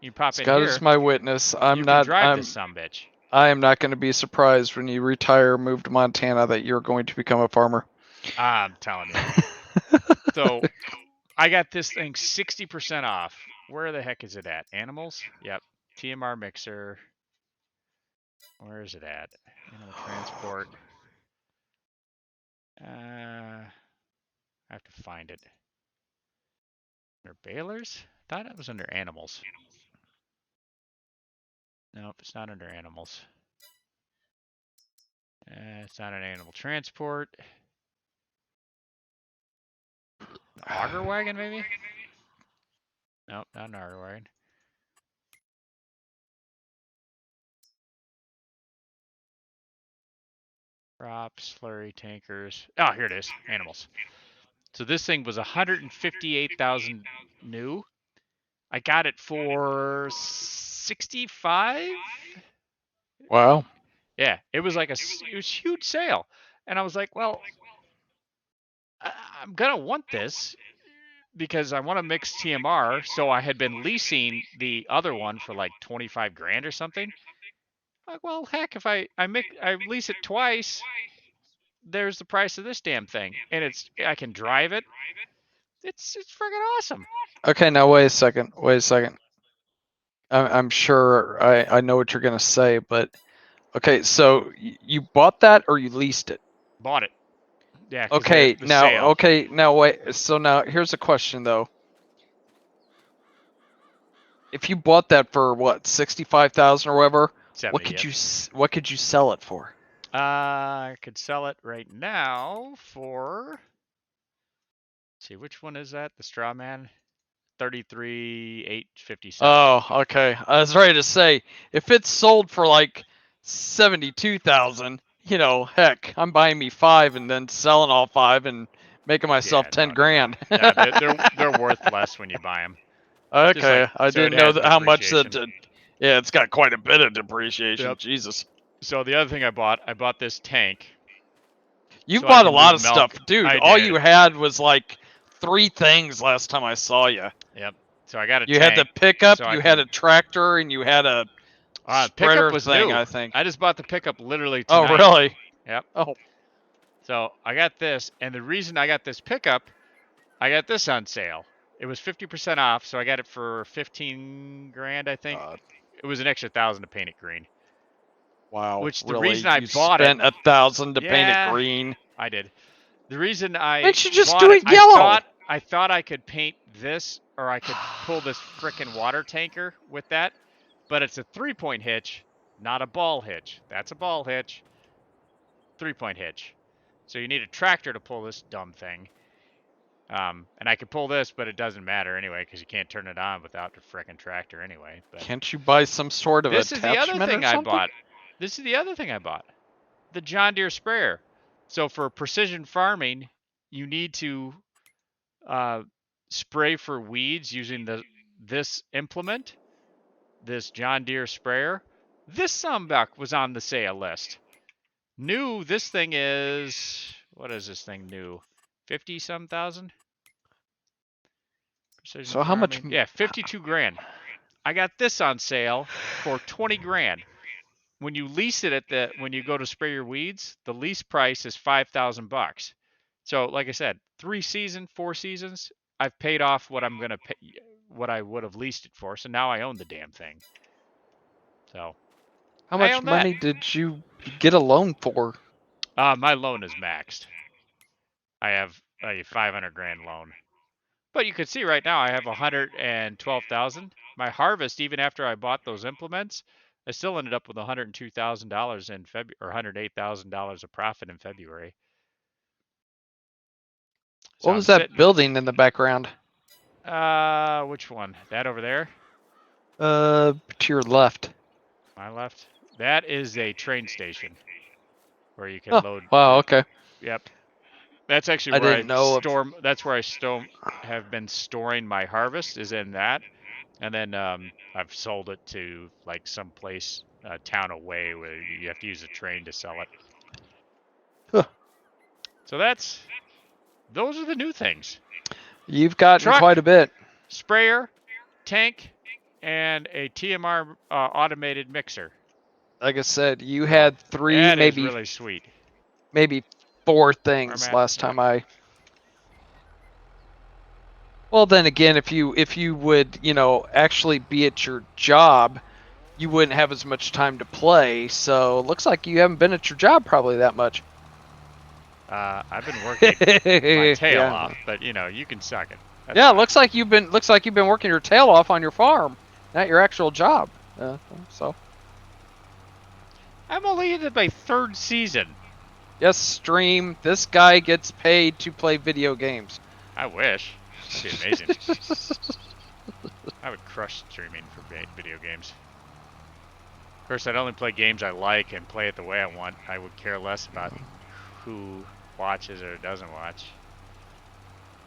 you pop As in God is here, my witness, you can drive this sumbitch. I am not going to be surprised when you retire, move to Montana, that you're going to become a farmer. I'm telling you. So I got this thing 60% off. Where the heck is it at? Animals? Yep. TMR mixer. Where is it at? Animal transport. I have to find it. Under balers? Thought it was under animals. Nope, it's not under animals. It's not an animal transport. An auger wagon, maybe? Nope, not an auger wagon. Crops, slurry, tankers. Oh, here it is. Animals. So this thing was 158,000 new. I got it for 65. Wow. Yeah, it was like it was huge sale, and I was like, well, I'm gonna want this because I want to mix TMR. So I had been leasing the other one for like 25 grand or something. Like, well, heck, if I lease it twice, there's the price of this damn thing, and I can drive it. It's freaking awesome. Okay, now wait a second. Wait a second. I'm sure I know what you're going to say, but okay, so you bought that or you leased it? Bought it. Yeah, because the sale. Okay, now wait. So now here's a question though. if you bought that for what 65,000 or whatever, 70. what could you sell it for? I could sell it right now for. Let's see, which one is that? The straw man? 33,857. Oh, okay. I was ready to say if it's sold for like 72,000, heck, I'm buying me 5 and then selling all 5 and making myself Yeah, 10 no. grand. Nah, they're worth less when you buy them. Just like Okay, I so, it didn't know has how much depreciation. yeah, it's got quite a bit of depreciation. Yep. Jesus. So the other thing I bought this tank You've so I bought a can move lot of stuff, milk. dude. I All did. you had was like 3 things last time I saw you. Yep. So I got a You had the tank pickup, so I you had can. a tractor, and you had a Pickup spreader was thing, new. I think. I just bought the pickup literally Oh, tonight. really? Yep. Oh, So I got this, and the reason I got this pickup, I got this on sale. It was 50% off, so I got it for 15 grand, I think. God. It was an extra 1,000 to paint it green. Wow, Which the reason really? I You bought it, spent 1,000 to paint it yeah, green? I did. The reason I Makes you just bought do it, it I yellow. thought I thought I could paint this, or I could pull this frickin' water tanker with that, but it's a 3-point hitch, not a ball hitch. That's a ball hitch, 3-point hitch. So you need a tractor to pull this dumb thing. And I could pull this, but it doesn't matter anyway because you can't turn it on without the frickin' tractor anyway. But Can't you buy some sort of this is the other attachment or thing I something? bought. This is the other thing I bought. The John Deere sprayer. So for precision farming, you need to uh, spray for weeds using this implement, this John Deere sprayer. This sumbug was on the sale list. New, this thing is, what is this thing new? 50 some thousand? Precision So how much? farming. Yeah, 52 grand. I got this on sale for 20 grand. When you lease it when you go to spray your weeds, the lease price is 5,000 bucks. So, like I said, 4 seasons, I've paid off what I'm gonna pay, what I would have leased it for. So now I own the damn thing. So How I much own that. money did you get a loan for? My loan is maxed. I have a 500 grand loan. But you can see right now I have 112,000. My harvest, even after I bought those implements, I still ended up with $102,000 in February, or $108,000 of profit in February. So What I'm was that sitting. building in the background? Which one? That over there? To your left. My left. That is a train station where you can Oh, load wow. the. Okay. Yep. That's actually I where didn't know if. That's where I have been storing my harvest. Is in that. And then I've sold it to like some place, town away, where you have to use a train to sell it. Huh. So those are the new things: You've gotten quite truck, a bit. sprayer, tank, and a TMR automated mixer. Like I said, you So had 3, that is maybe really sweet. 4 Where I'm things at, last yeah. time I. Well, then again, if you would actually be at your job, you wouldn't have as much time to play. So it looks like you haven't been at your job probably that much. I've been working my tail Yeah. off, but you can suck it. That's Yeah, fine. looks like you've been working your tail off on your farm, not your actual job. So I'm only into my 3rd season. yes, stream. This guy gets paid to play video games. I wish. That'd be amazing. I would crush streaming for video games. Of course, I'd only play games I like and play it the way I want. I would care less about who watches or doesn't watch.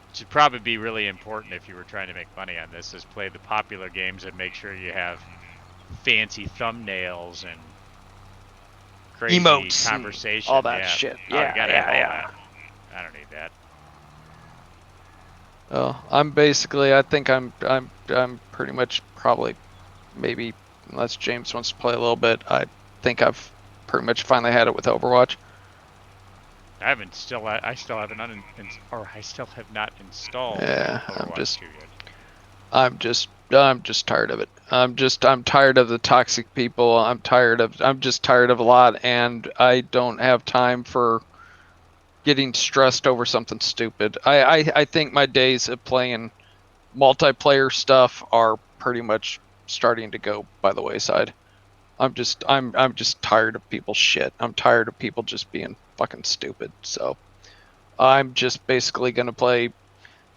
It should probably be really important if you were trying to make money on this, is play the popular games and make sure you have fancy thumbnails and crazy Emotes and all conversation. that Yeah. shit. Oh, you Yeah, gotta have yeah, all yeah. that. I don't need that. Oh, I think I'm pretty much probably maybe unless James wants to play a little bit, I think I've pretty much finally had it with Overwatch. I still haven't I still have not installed Yeah, Overwatch 2 yet. I'm just tired of it. I'm tired of the toxic people. I'm just tired of a lot, and I don't have time for getting stressed over something stupid. I think my days of playing multiplayer stuff are pretty much starting to go by the wayside. I'm just tired of people's shit. I'm tired of people just being fucking stupid. So I'm just basically gonna play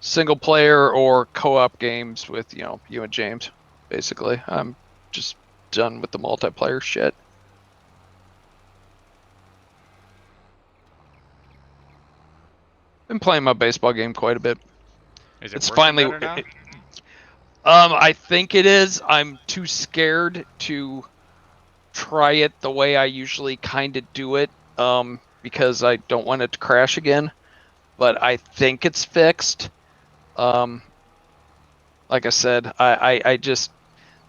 single player or co-op games with you and James. Basically, I'm just done with the multiplayer shit. Been playing my baseball game quite a bit. Is it It's working finally. better now? I think it is. I'm too scared to try it the way I usually kind of do it. Because I don't want it to crash again. But I think it's fixed. Um, like I said, I just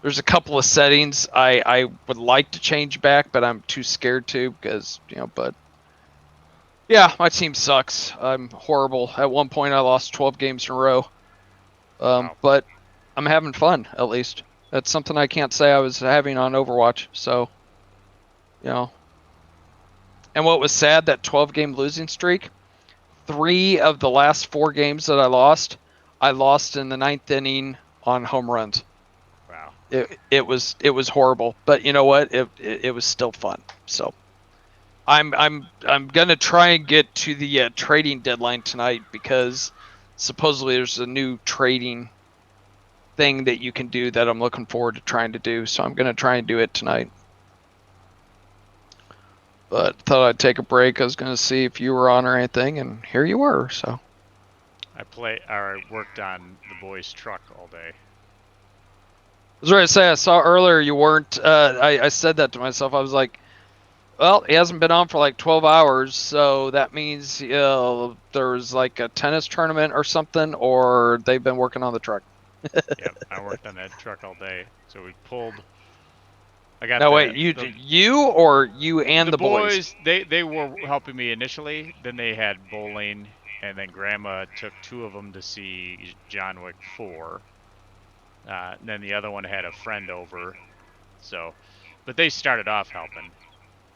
there's a couple of settings I would like to change back, but I'm too scared to because But yeah, my team sucks. I'm horrible. At one point, I lost 12 games in a row. Wow. But I'm having fun at least. That's something I can't say I was having on Overwatch. So you know. And what was sad, that 12 game losing streak. 3 of the last 4 games that I lost in the ninth inning on home runs. Wow. It was horrible, but you know what? It was still fun. So I'm gonna try and get to the trading deadline tonight because supposedly there's a new trading thing that you can do that I'm looking forward to trying to do. So I'm gonna try and do it tonight. But thought I'd take a break. I was gonna see if you were on or anything, and here you were. So I worked on the boy's truck all day. I was ready to say I saw earlier you weren't. I said that to myself. I was like, well, he hasn't been on for like 12 hours, so that means there's like a tennis tournament or something, or they've been working on the truck. Yep, I worked on that truck all day. So we pulled. I got Now wait, you or you and the the boys? boys. They were helping me initially. Then they had bowling, and then Grandma took 2 of them to see John Wick 4. And then the other one had a friend over. So, but they started off helping.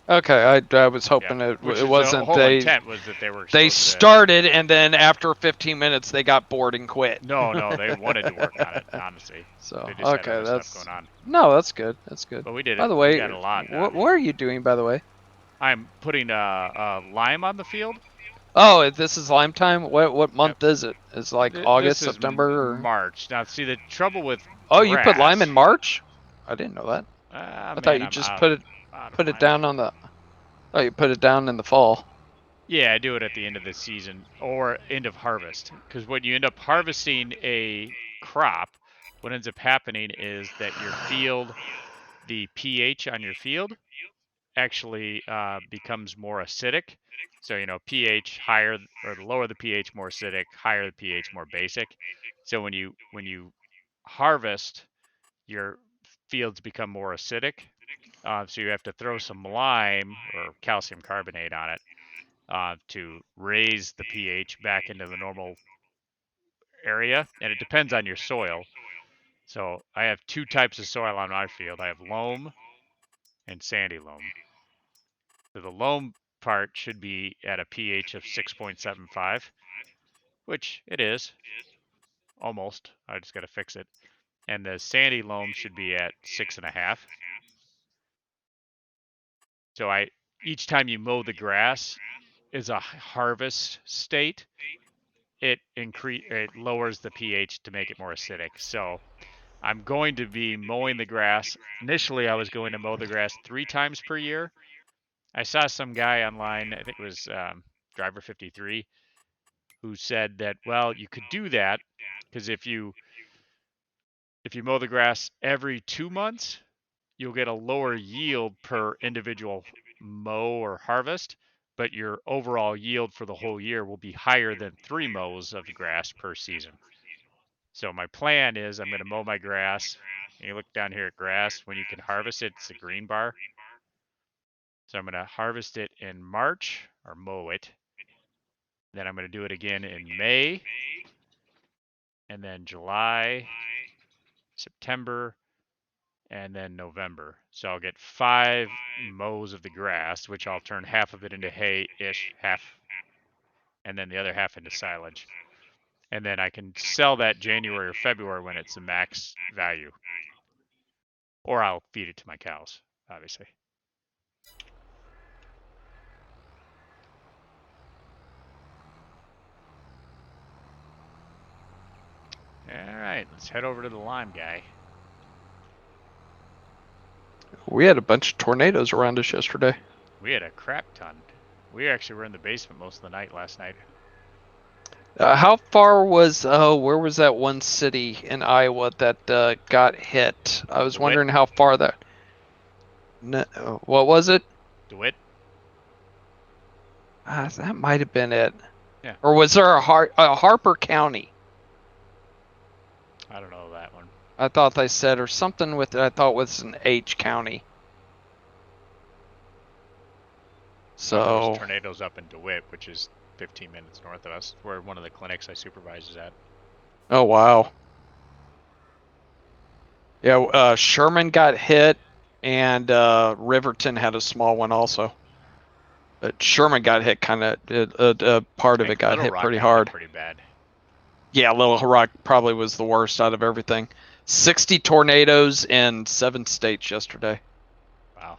Okay, I was Yep. hoping it Which it is the wasn't whole they. intent was that they were They supposed to. started and then after 15 minutes they got bored and quit. No, no, they wanted to work on it. Honestly, So they just had okay, other stuff going on. that's good. That's good. But we did By it. the We way, got a lot done. what are you doing? By the way. I'm putting a lime on the field. Oh, this is Lime time. What Yep. month is it? Is it like August, This is September, or? March. Now, see the trouble with Oh, you put lime in grass. March? I didn't know that. I thought Man, you I'm just out of put it lime. down on the. Oh, you put it down in the fall. Yeah, I do it at the end of the season or end of harvest. Because when you end up harvesting a crop, what ends up happening is that your field, the pH on your field, actually becomes more acidic. So pH higher or the lower the pH, more acidic; higher the pH, more basic. So when you harvest, your fields become more acidic. So you have to throw some lime or calcium carbonate on it to raise the pH back into the normal area, and it depends on your soil. So I have 2 types of soil on my field. I have loam and sandy loam. So the loam part should be at a pH of 6.75, which it is almost. I just got to fix it. And the sandy loam should be at 6.5. So each time you mow the grass is a harvest state. It lowers the pH to make it more acidic. So I'm going to be mowing the grass. Initially, I was going to mow the grass 3 times per year. I saw some guy online, I think it was Driver 53, who said that, well, you could do that because if you mow the grass every 2 months, you'll get a lower yield per individual mow or harvest, but your overall yield for the whole year will be higher than 3 mows of the grass per season. So my plan is I'm going to mow my grass. And you look down here at grass. When you can harvest it, it's the green bar. So I'm going to harvest it in March or mow it. Then I'm going to do it again in May, and then July, September, and then November. So I'll get 5 mows of the grass, which I'll turn half of it into hay-ish, half, and then the other half into silage. And then I can sell that January or February when it's the max value. or I'll feed it to my cows, obviously. All right, let's head over to the lime guy. We had a bunch of tornadoes around us yesterday. We had a crap ton. We actually were in the basement most of the night last night. How far was, where was that one city in Iowa that got hit? I was DeWitt? wondering how far that. No, what was it? DeWitt? That might have been it. Yeah. Or was there a Harper County? I don't know that one. I thought they said, or something with it. I thought was an H county. No, there was So, tornadoes up in DeWitt, which is 15 minutes north of us, where one of the clinics I supervise is at. oh wow. Yeah, Sherman got hit, and Riverton had a small one also. But Sherman got hit kind of, part I of it think got Little hit Rock pretty got hit hard. pretty bad. Yeah, Little Rock probably was the worst out of everything. 60 tornadoes in 7 states yesterday. Wow.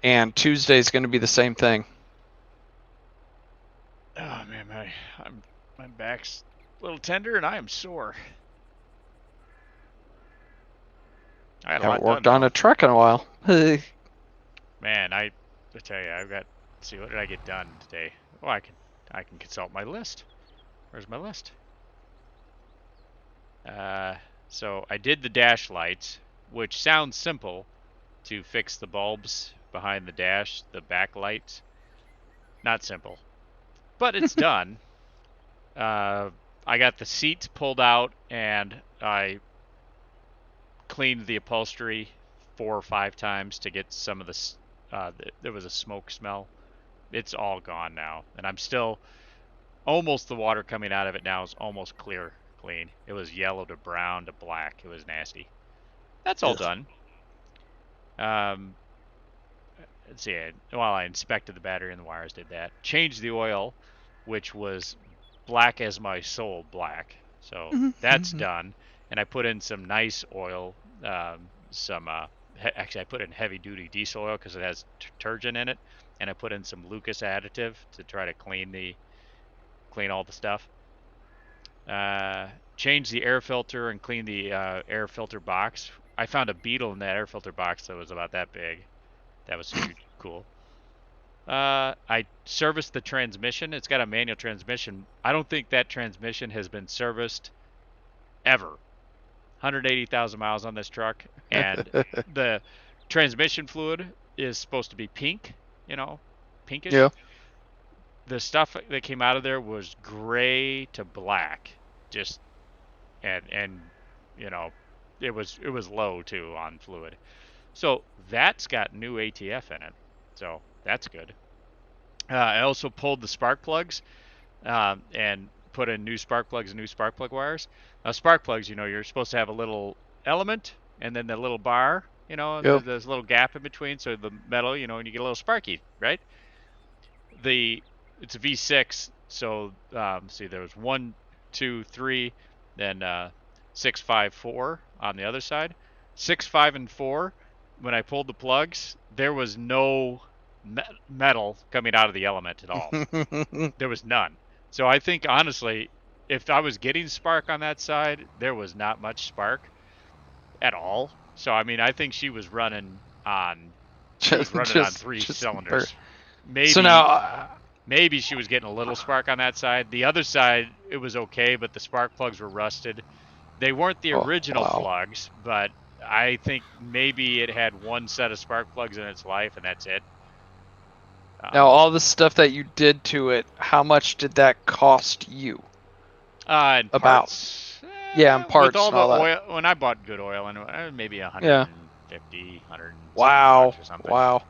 And Tuesday's going to be the same thing. Oh man, my back's a little tender and I am sore. I got a Haven't lot done worked on though. a truck in a while. Man, I tell you, I've got. Let's see, what did I get done today? Oh, I can consult my list. Where's my list? Uh, so I did the dash lights, which sounds simple, to fix the bulbs behind the dash, the backlights. Not simple, but it's done. Uh, I got the seats pulled out and I cleaned the upholstery 4 or 5 times to get some of the. There was a smoke smell. It's all gone now, and I'm still almost the water coming out of it now is almost clear, clean. It was yellow to brown to black. It was nasty. That's all Ugh. done. Um, let's see. While I inspected the battery and the wires, did that. Changed the oil, which was black as my soul black. So that's done. And I put in some nice oil. Some actually I put in heavy duty diesel oil because it has detergent in it, and I put in some Lucas additive to try to clean all the stuff. Changed the air filter and cleaned the air filter box. I found a beetle in that air filter box that was about that big. That was cool. I serviced the transmission. It's got a manual transmission. I don't think that transmission has been serviced ever. 180,000 miles on this truck, and the transmission fluid is supposed to be pink, you know, pinkish. Yeah. The stuff that came out of there was gray to black, just and you know, it was low too on fluid. So that's got new ATF in it, so that's good. I also pulled the spark plugs and put in new spark plugs and new spark plug wires. Spark plugs, you're supposed to have a little element and then the little bar, and Yep. there's a little gap in between, so the metal, and you get a little sparky, right? the it's a V6, so see, there was one, two, three, then 6, 5, 4 on the other side. 6, 5, and 4. When I pulled the plugs, there was no metal coming out of the element at all. There was none. So I think honestly, if I was getting spark on that side, there was not much spark at all. So I mean, I think she was running on three just. cylinders. So Maybe now, Maybe she was getting a little spark on that side. The other side, it was okay, but the spark plugs were rusted. They weren't the oh original wow. plugs, but I think maybe it had one set of spark plugs in its life, and that's it. Now Um, all the stuff that you did to it, how much did that cost you? and About. parts, Yeah, and with parts all and the all that. oil, when I bought good oil, and maybe Yeah. 150, 160 Wow. bucks or something. Wow.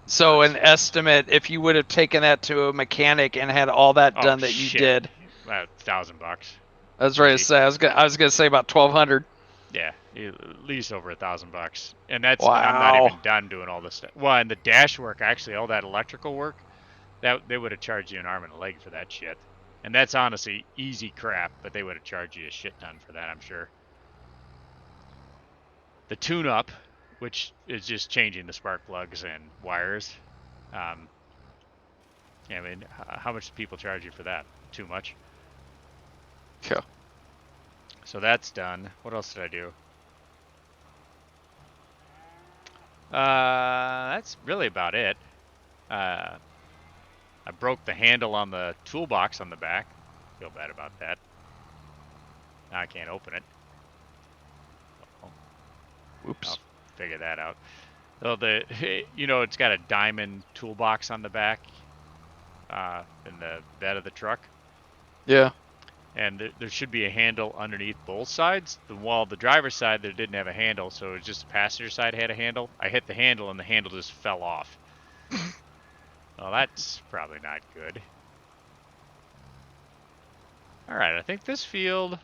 So an Parts. estimate, if you would have taken that to a mechanic and had all that Oh done that you shit, did, about $1,000, I was ready to easy. say, I was gonna say about 1,200. Yeah, at least over $1,000, and I'm not Wow. even done doing all this stuff. Well, and the dash work, actually, all that electrical work, that they would have charged you an arm and a leg for that shit. And that's honestly easy crap, but they would have charged you a shit ton for that, I'm sure. the tune-up, which is just changing the spark plugs and wires. Um, yeah, I mean, how much do people charge you for that? Too much. Yeah. So that's done. What else did I do? That's really about it. Uh, I broke the handle on the toolbox on the back. Feel bad about that. Now I can't open it. Oops. I'll figure that out. So it's got a diamond toolbox on the back, in the bed of the truck, Yeah. and there should be a handle underneath both sides. The driver's side there didn't have a handle, so it was just the passenger side had a handle. I hit the handle and the handle just fell off. Well, that's probably not good. All right, I think this field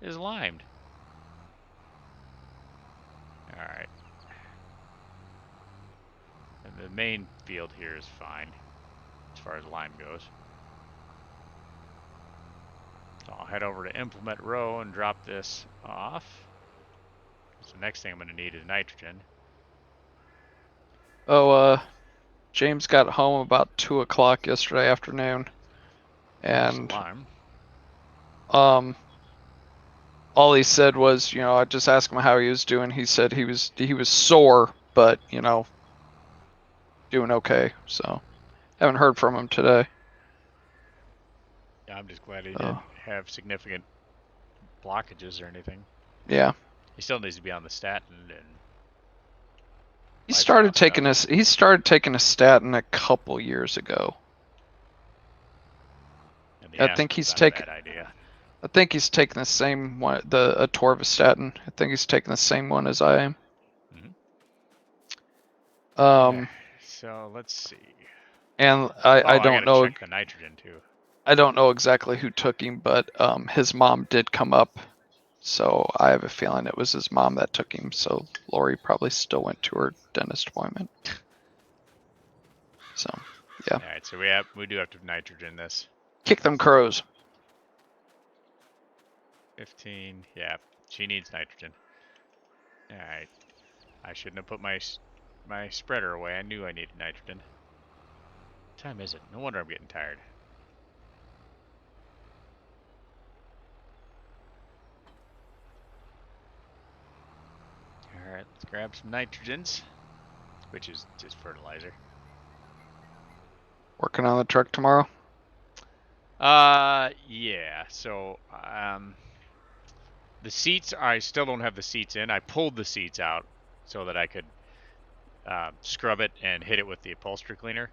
is limed. All right. And the main field here is fine as far as lime goes. So I'll head over to implement row and drop this off. So the next thing I'm going to need is nitrogen. Oh, James got home about 2 o'clock yesterday afternoon, There's and lime. um, all he said was, I just asked him how he was doing. He said he was sore, but doing okay. So haven't heard from him today. Yeah, I'm just glad he So didn't have significant blockages or anything. yeah, He still needs to be on the statin and he lifestyle started taking stuff. a he started taking a statin a couple years ago. And the I think aspirin's he's not a taken. bad idea. I think he's taking the same one, the atorvastatin. I think he's taking the same one as I am. Mm-hmm. Um, So let's see. and Oh, I I don't gotta know check the nitrogen too. I don't know exactly who took him, but his mom did come up, so I have a feeling it was his mom that took him. So Lori probably still went to her dentist appointment. So yeah, All right, so we do have to nitrogen this. kick them crows. 15. Yeah, she needs nitrogen. All right. I shouldn't have put my spreader away. I knew I needed nitrogen. What time is it? No wonder I'm getting tired. All right, let's grab some nitrogens, which is just fertilizer. Working on the truck tomorrow. Yeah. So, the seats, I still don't have the seats in. I pulled the seats out so that I could scrub it and hit it with the upholstery cleaner.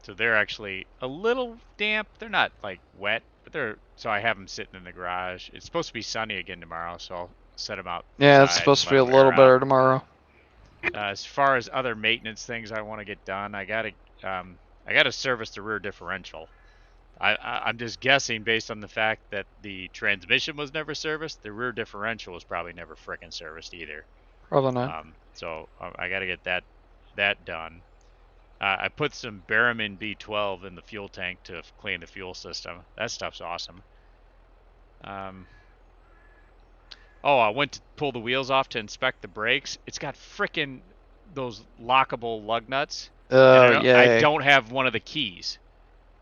So they're actually a little damp. They're not like wet, but so I have them sitting in the garage. It's supposed to be sunny again tomorrow, so I'll set them Yeah, it's outside and supposed to let be a them air little out. better tomorrow. As far as other maintenance things I want to get done, I gotta service the rear differential. I'm just guessing based on the fact that the transmission was never serviced. The rear differential was probably never frickin' serviced either. Probably not. So I got to get that done. I put some Baramin B12 in the fuel tank to clean the fuel system. That stuff's awesome. Oh, I went to pull the wheels off to inspect the brakes. It's got frickin' those lockable lug nuts, and I Yay. don't have one of the keys.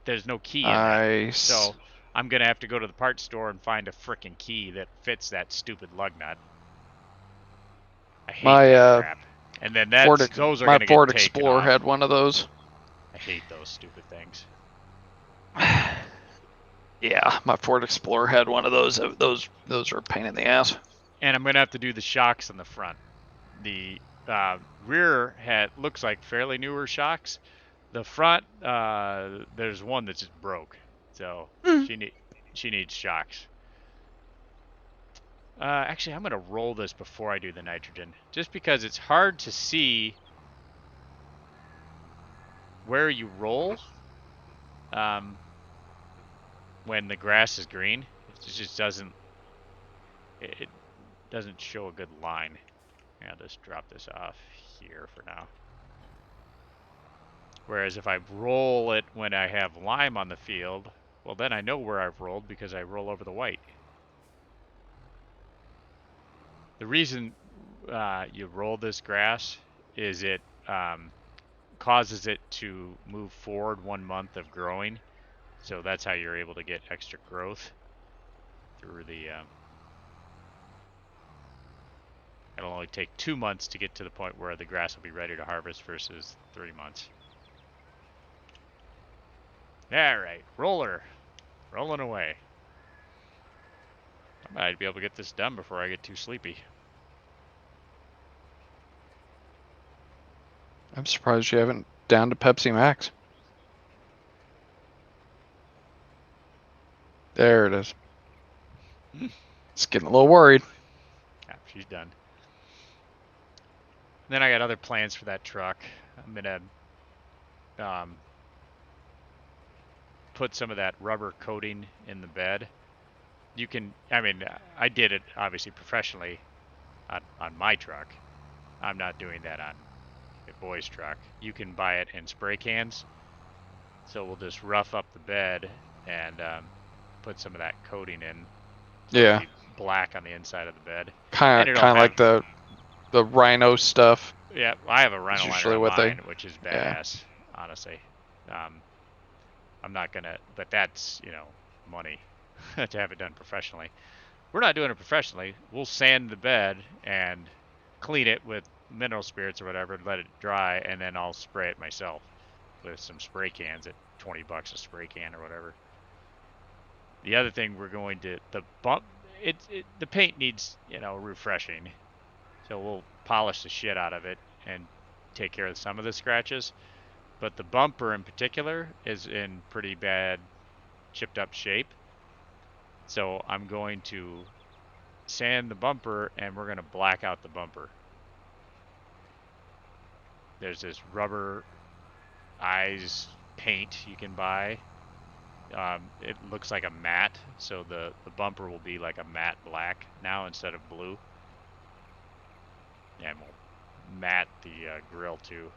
There's no key in that, Nice. so I'm gonna have to go to the parts store and find a frickin' key that fits that stupid lug nut. I hate that crap. And then those are My gonna get Ford taken Explorer off. had one of those. I hate those stupid things. Yeah, my Ford Explorer had one of those. Those are a pain in the ass. And I'm gonna have to do the shocks on the front. The rear looks like fairly newer shocks. The front, there's one that just broke, so she needs shocks. Actually, I'm gonna roll this before I do the nitrogen, just because it's hard to see where you roll when the grass is green. It just doesn't show a good line. Yeah, I'll just drop this off here for now. Whereas if I roll it when I have lime on the field, well then I know where I've rolled because I roll over the white. The reason you roll this grass is it causes it to move forward 1 month of growing. So that's how you're able to get extra growth through the. It'll only take 2 months to get to the point where the grass will be ready to harvest versus 3 months. All right, roller, rolling away. I might be able to get this done before I get too sleepy. I'm surprised you haven't down to Pepsi Max. There it is. It's getting a little worried. Yeah, she's done. Then I got other plans for that truck. I'm gonna put some of that rubber coating in the bed. You can, I mean, I did it obviously professionally on my truck. I'm not doing that on a boy's truck. You can buy it in spray cans. So we'll just rough up the bed and put some of that coating in. So it'll Yeah, be black on the inside of the bed. kind And of it'll kind of have, like the Rhino stuff. yeah, I have a Is Rhino liner usually on what they. mine, which is Yeah. badass, honestly. Um, I'm not gonna, but that's, money to have it done professionally. We're not doing it professionally. We'll sand the bed and clean it with mineral spirits or whatever, let it dry, and then I'll spray it myself with some spray cans at 20 bucks a spray can or whatever. The other thing we're going to the bump the paint needs, refreshing. So we'll polish the shit out of it and take care of some of the scratches. But the bumper in particular is in pretty bad chipped up shape. So I'm going to sand the bumper and we're going to black out the bumper. There's this rubber eyes paint you can buy. It looks like a matte, so the bumper will be like a matte black now instead of blue. And we'll matte the grill too,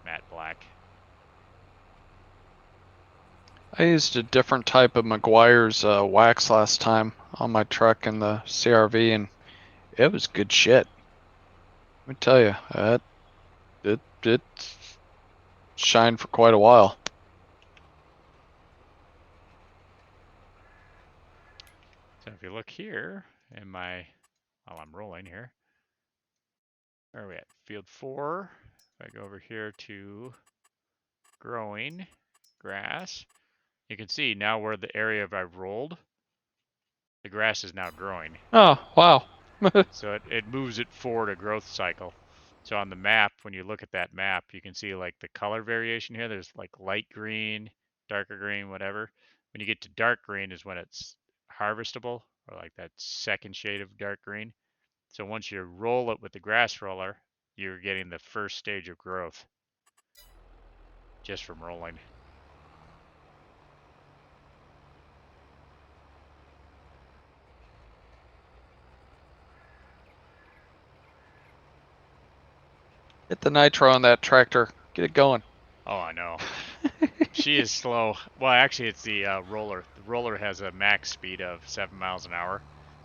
matte black. I used a different type of Meguiar's wax last time on my truck in the CRV, and it was good shit. Let me tell you, it shined for quite a while. So if you look here in my, while I'm rolling here, where are we at? Field 4. If I go over here to growing grass, you can see now where the area I've rolled, the grass is now growing. Oh wow! So it moves it forward a growth cycle. So on the map, when you look at that map, you can see like the color variation here. There's like light green, darker green, whatever. When you get to dark green is when it's harvestable, or like that second shade of dark green. So once you roll it with the grass roller, you're getting the first stage of growth just from rolling. Hit the nitro on that tractor. Get it going. Oh, I know. She is slow. Well, actually, it's the roller. The roller has a max speed of 7 miles an hour.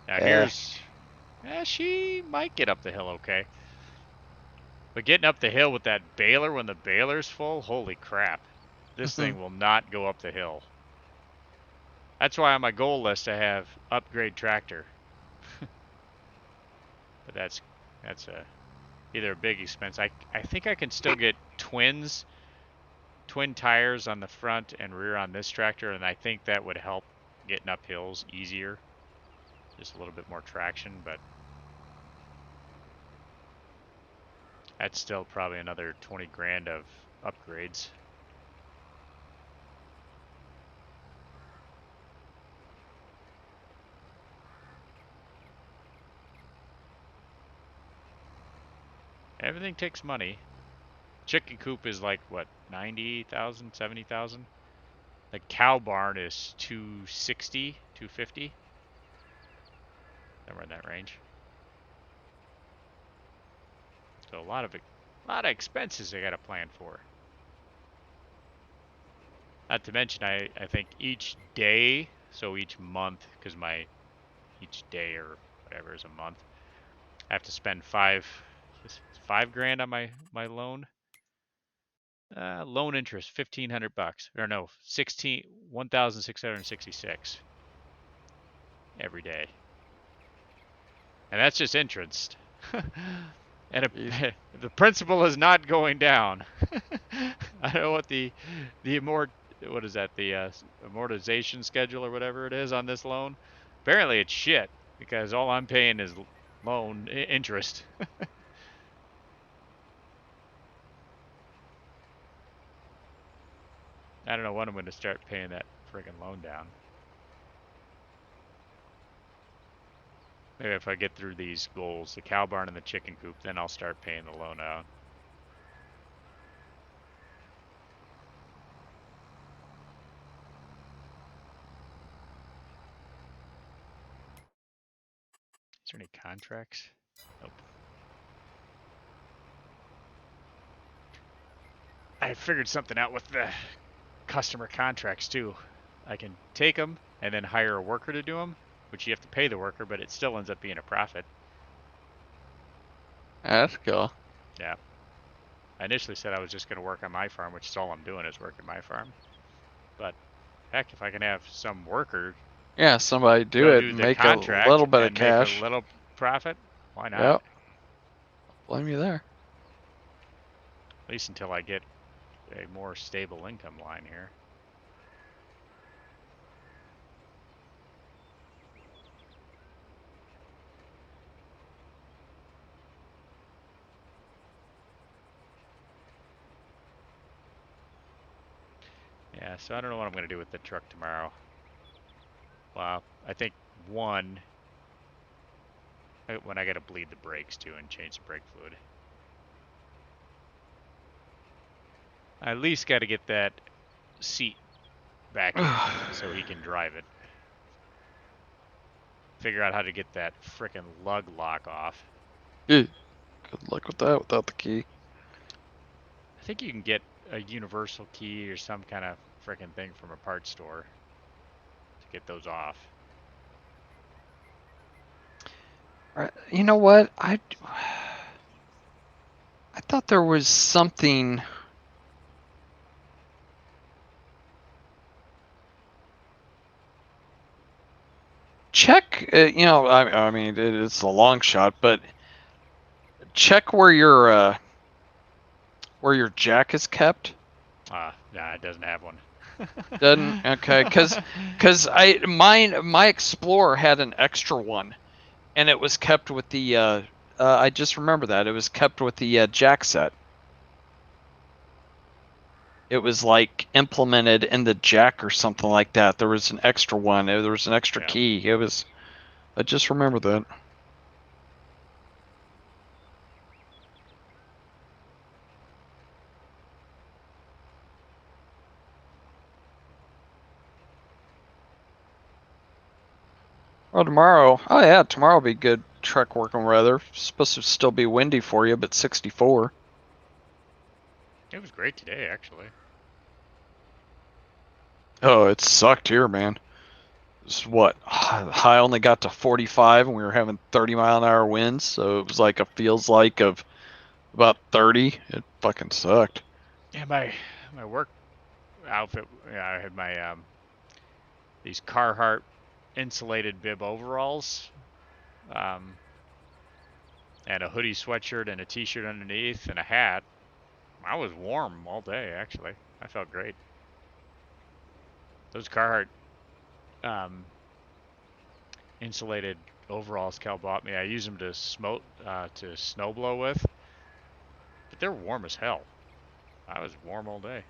Now Eh. here's, she might get up the hill okay. But getting up the hill with that baler when the baler's full, holy crap. This thing will not go up the hill. That's why on my goal list I have upgrade tractor. But that's either a big expense. I think I can still get twin tires on the front and rear on this tractor, and I think that would help getting up hills easier. Just a little bit more traction, but that's still probably another 20 grand of upgrades. Everything takes money. Chicken coop is like what, 90,000, 70,000? The cow barn is 260, 250. Somewhere in that range. So a lot of expenses I got to plan for. Not to mention, I think each day, so each month, because each day or whatever is a month, I have to spend just $5 grand on my loan. Loan interest $1,500, or no, 1,666 every day, and that's just interest. And the principal is not going down. I don't know what the what is that, the amortization schedule or whatever it is on this loan. Apparently it's shit because all I'm paying is loan interest. I don't know when I'm going to start paying that friggin' loan down. Maybe if I get through these goals, the cow barn and the chicken coop, then I'll start paying the loan out. Is there any contracts? Nope. I figured something out with the customer contracts too. I can take them and then hire a worker to do them, which you have to pay the worker, but it still ends up being a profit. That's cool. Yeah. I initially said I was just going to work on my farm, which is all I'm doing is working my farm. But heck, if I can have some worker Yeah, somebody do go it do and the make a contract little bit of and make a cash. little profit, why not? Yep. Blame you there. At least until I get a more stable income line here. Yeah, so I don't know what I'm going to do with the truck tomorrow. Well, I think one, when I got to bleed the brakes too and change the brake fluid. I at least got to get that seat back in so he can drive it. Figure out how to get that frickin' lug lock off. Good luck with that without the key. I think you can get a universal key or some kind of frickin' thing from a parts store to get those off. You know what? I thought there was something. Check, I mean, it's a long shot, but check where your jack is kept. Nah, it doesn't have one. Doesn't? Okay, because my Explorer had an extra one, and it was kept with the I just remember that it was kept with the jack set. It was like implemented in the jack or something like that. There was an extra one. There was an extra key. It was. I just remember that. Well, tomorrow. Oh yeah, tomorrow will be good truck working weather. It's supposed to still be windy for you, but 64. It was great today, actually. Oh, it sucked here, man. It's what? High only got to 45, and we were having 30-mile-an-hour winds, so it was like a feels like of about 30. It fucking sucked. Yeah, my work outfit. Yeah, I had my these Carhartt insulated bib overalls, um, and a hoodie sweatshirt and a t-shirt underneath and a hat. I was warm all day, actually. I felt great. Those Carhartt insulated overalls Cal bought me, I use them to to snow blow with, but they're warm as hell. I was warm all day.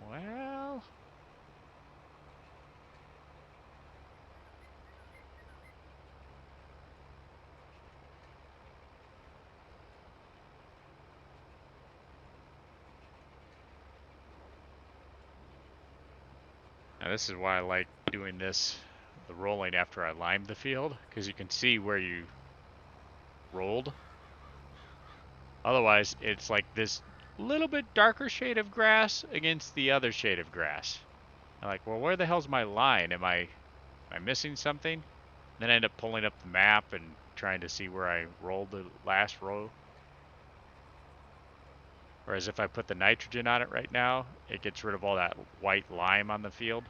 Well, now this is why I like doing the rolling after I limed the field, because you can see where you rolled. Otherwise, it's like this little bit darker shade of grass against the other shade of grass. I'm like, well, where the hell's my line? Am I missing something? Then I end up pulling up the map and trying to see where I rolled the last row. Whereas if I put the nitrogen on it right now, it gets rid of all that white lime on the field.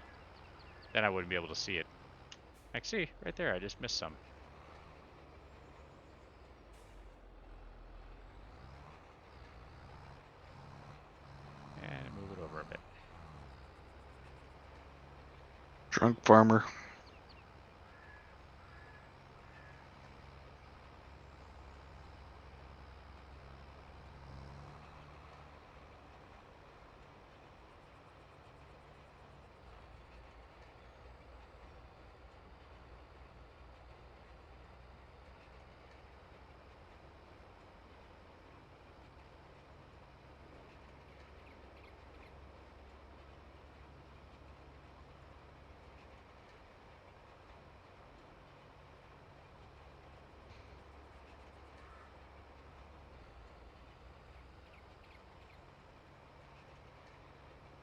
Then I wouldn't be able to see it. Like, see, right there, I just missed some. And move it over a bit. Drunk farmer.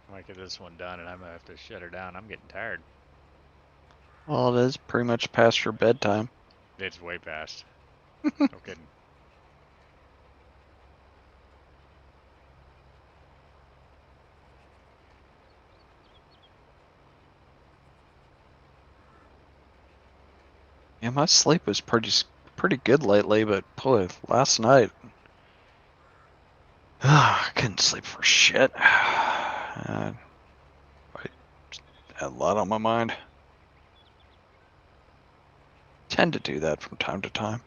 I might get this one done and I'm going to have to shut her down. I'm getting tired. Well, it is pretty much past your bedtime. It's way past. No kidding. Yeah, my sleep was pretty good lately, but boy, last night I couldn't sleep for shit. I had a lot on my mind. Tend to do that from time to time.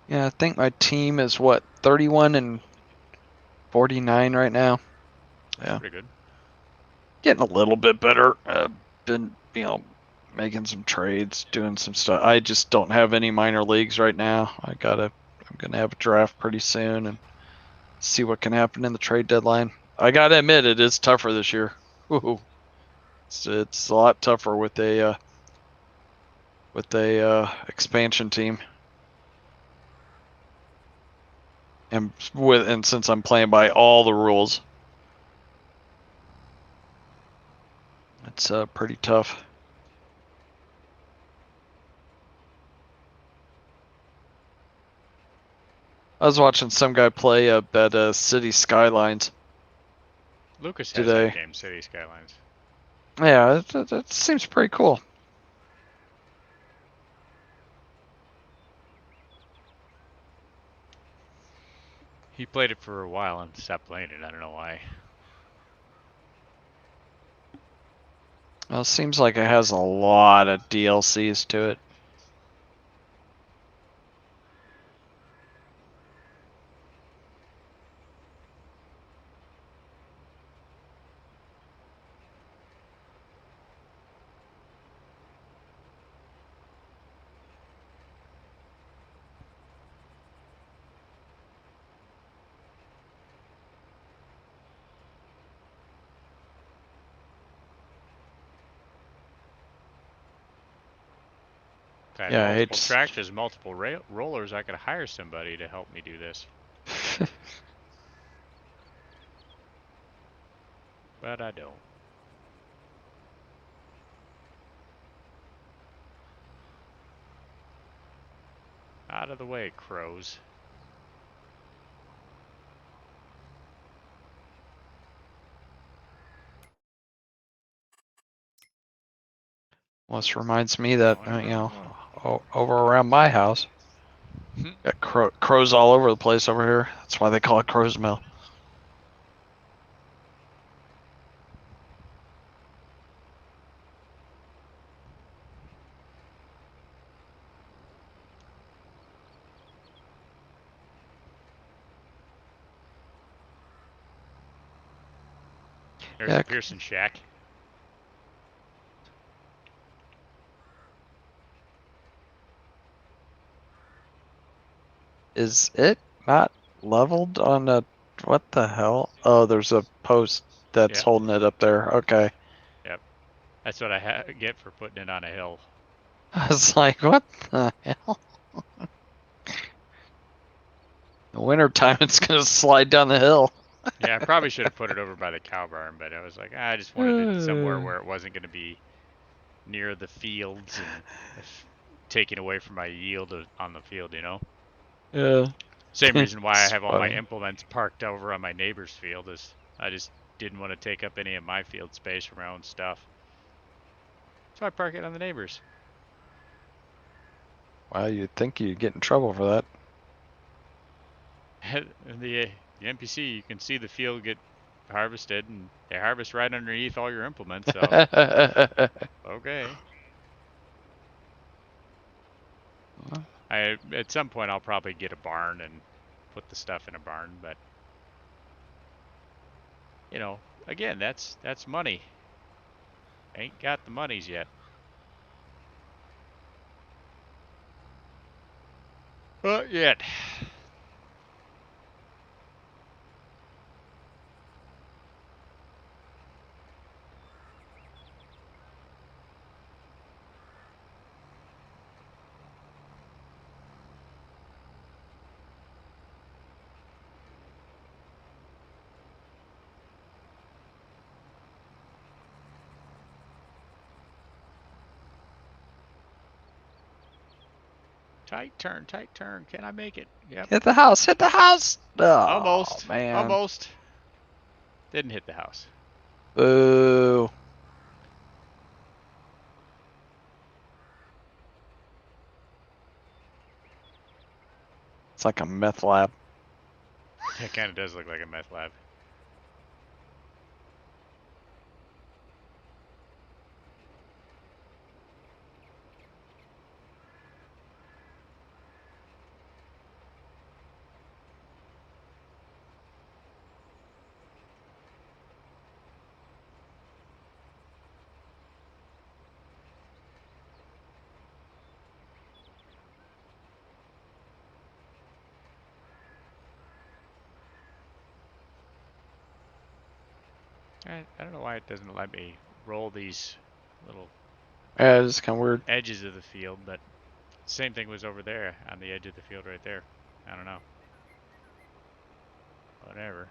Yeah, I think my team is what, 31 and 49 right now. That's Yeah, pretty good. getting a little bit better. Been making some trades, doing some stuff. I just don't have any minor leagues right now. I'm gonna have a draft pretty soon and see what can happen in the trade deadline. I gotta admit, it is tougher this year. Woo-hoo. It's a lot tougher with a expansion team, and since I'm playing by all the rules, it's pretty tough. I was watching some guy play up at City Skylines Lucas has that today. game, City Skylines. Yeah, it seems pretty cool. He played it for a while and stopped playing it. I don't know why. Well, it seems like it has a lot of DLCs to it. If I had Yeah, I multiple hate. tractors, multiple rollers, I could hire somebody to help me do this. But I don't. Out of the way, crows. Well, this reminds me that Going where I want. over around my house, got crows all over the place over here. That's why they call it Crow's Mill. There's Yeah, the Pearson shack. is it not leveled on the What the hell? Oh, there's a post that's Yep, holding it up there. Okay. yep. That's what I get for putting it on a hill. I was like, what the hell? In wintertime, it's going to slide down the hill. Yeah, I probably should have put it over by the cow barn, but I was like, I just wanted it somewhere where it wasn't going to be near the fields and taking away from my yield on the field, you know? Yeah. Same reason why I It's have all my funny. implements parked over on my neighbor's field is I just didn't want to take up any of my field space for my own stuff. So I park it on the neighbor's. Wow, you'd think you'd get in trouble for that. The NPC, you can see the field get harvested, and they harvest right underneath all your implements, so okay. At some point I'll probably get a barn and put the stuff in a barn, but you know, again, that's money. Ain't got the monies yet. But yet. Tight turn, tight turn. Can I make it? Yep. Hit the house! Hit the house! Oh, Almost. man. Almost. Didn't hit the house. Boo. It's like a meth lab. It kind of does look like a meth lab. I don't know why it doesn't let me roll these little Yeah, it's kind of weird. edges of the field, but same thing was over there on the edge of the field right there. I don't know. Whatever.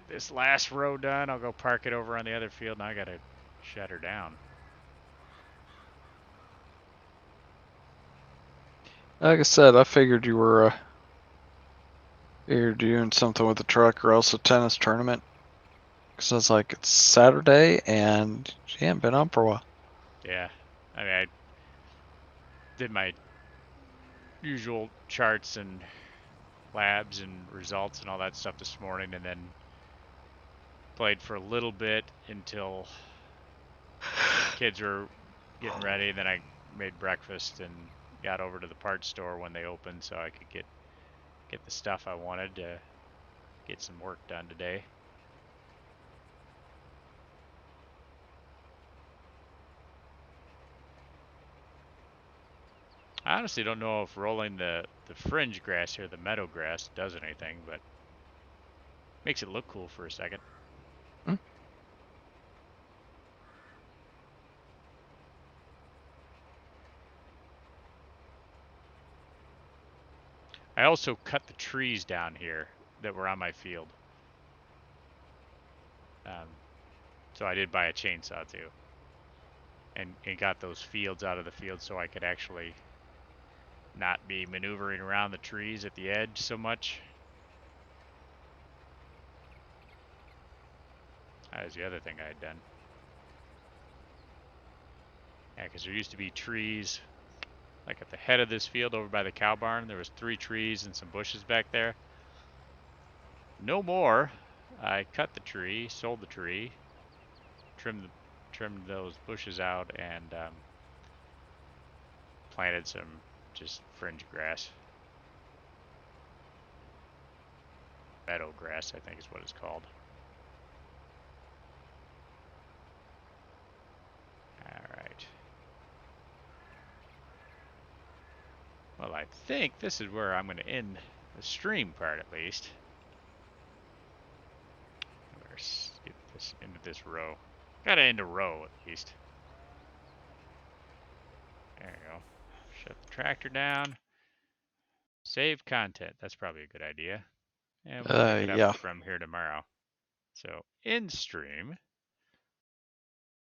This last row done, I'll go park it over on the other field, and I gotta shut her down. Like I said, I figured you were you're doing something with the truck or else a tennis tournament. Because I was like, it's Saturday and she ain't been on for a while. Yeah. I mean, I did my usual charts and labs and results and all that stuff this morning, and then played for a little bit until kids were getting ready. Then I made breakfast and got over to the parts store when they opened so I could get the stuff I wanted to get some work done today. I honestly don't know if rolling the fringe grass here, the meadow grass, does anything, but makes it look cool for a second. Hmm? I also cut the trees down here that were on my field. So I did buy a chainsaw too. And got those fields out of the field so I could actually not be maneuvering around the trees at the edge so much. That was the other thing I had done. Yeah, because there used to be trees like at the head of this field over by the cow barn. There was 3 trees and some bushes back there. No more. I cut the tree, sold the tree, trimmed those bushes out, and planted some just fringe grass. Meadow grass, I think is what it's called. I think this is where I'm going to end the stream part, at least. Let's get this into this row. Gotta end a row, at least. There you go. Shut the tractor down. Save content. That's probably a good idea. And we'll pick it up Yeah. from here tomorrow. So, end stream.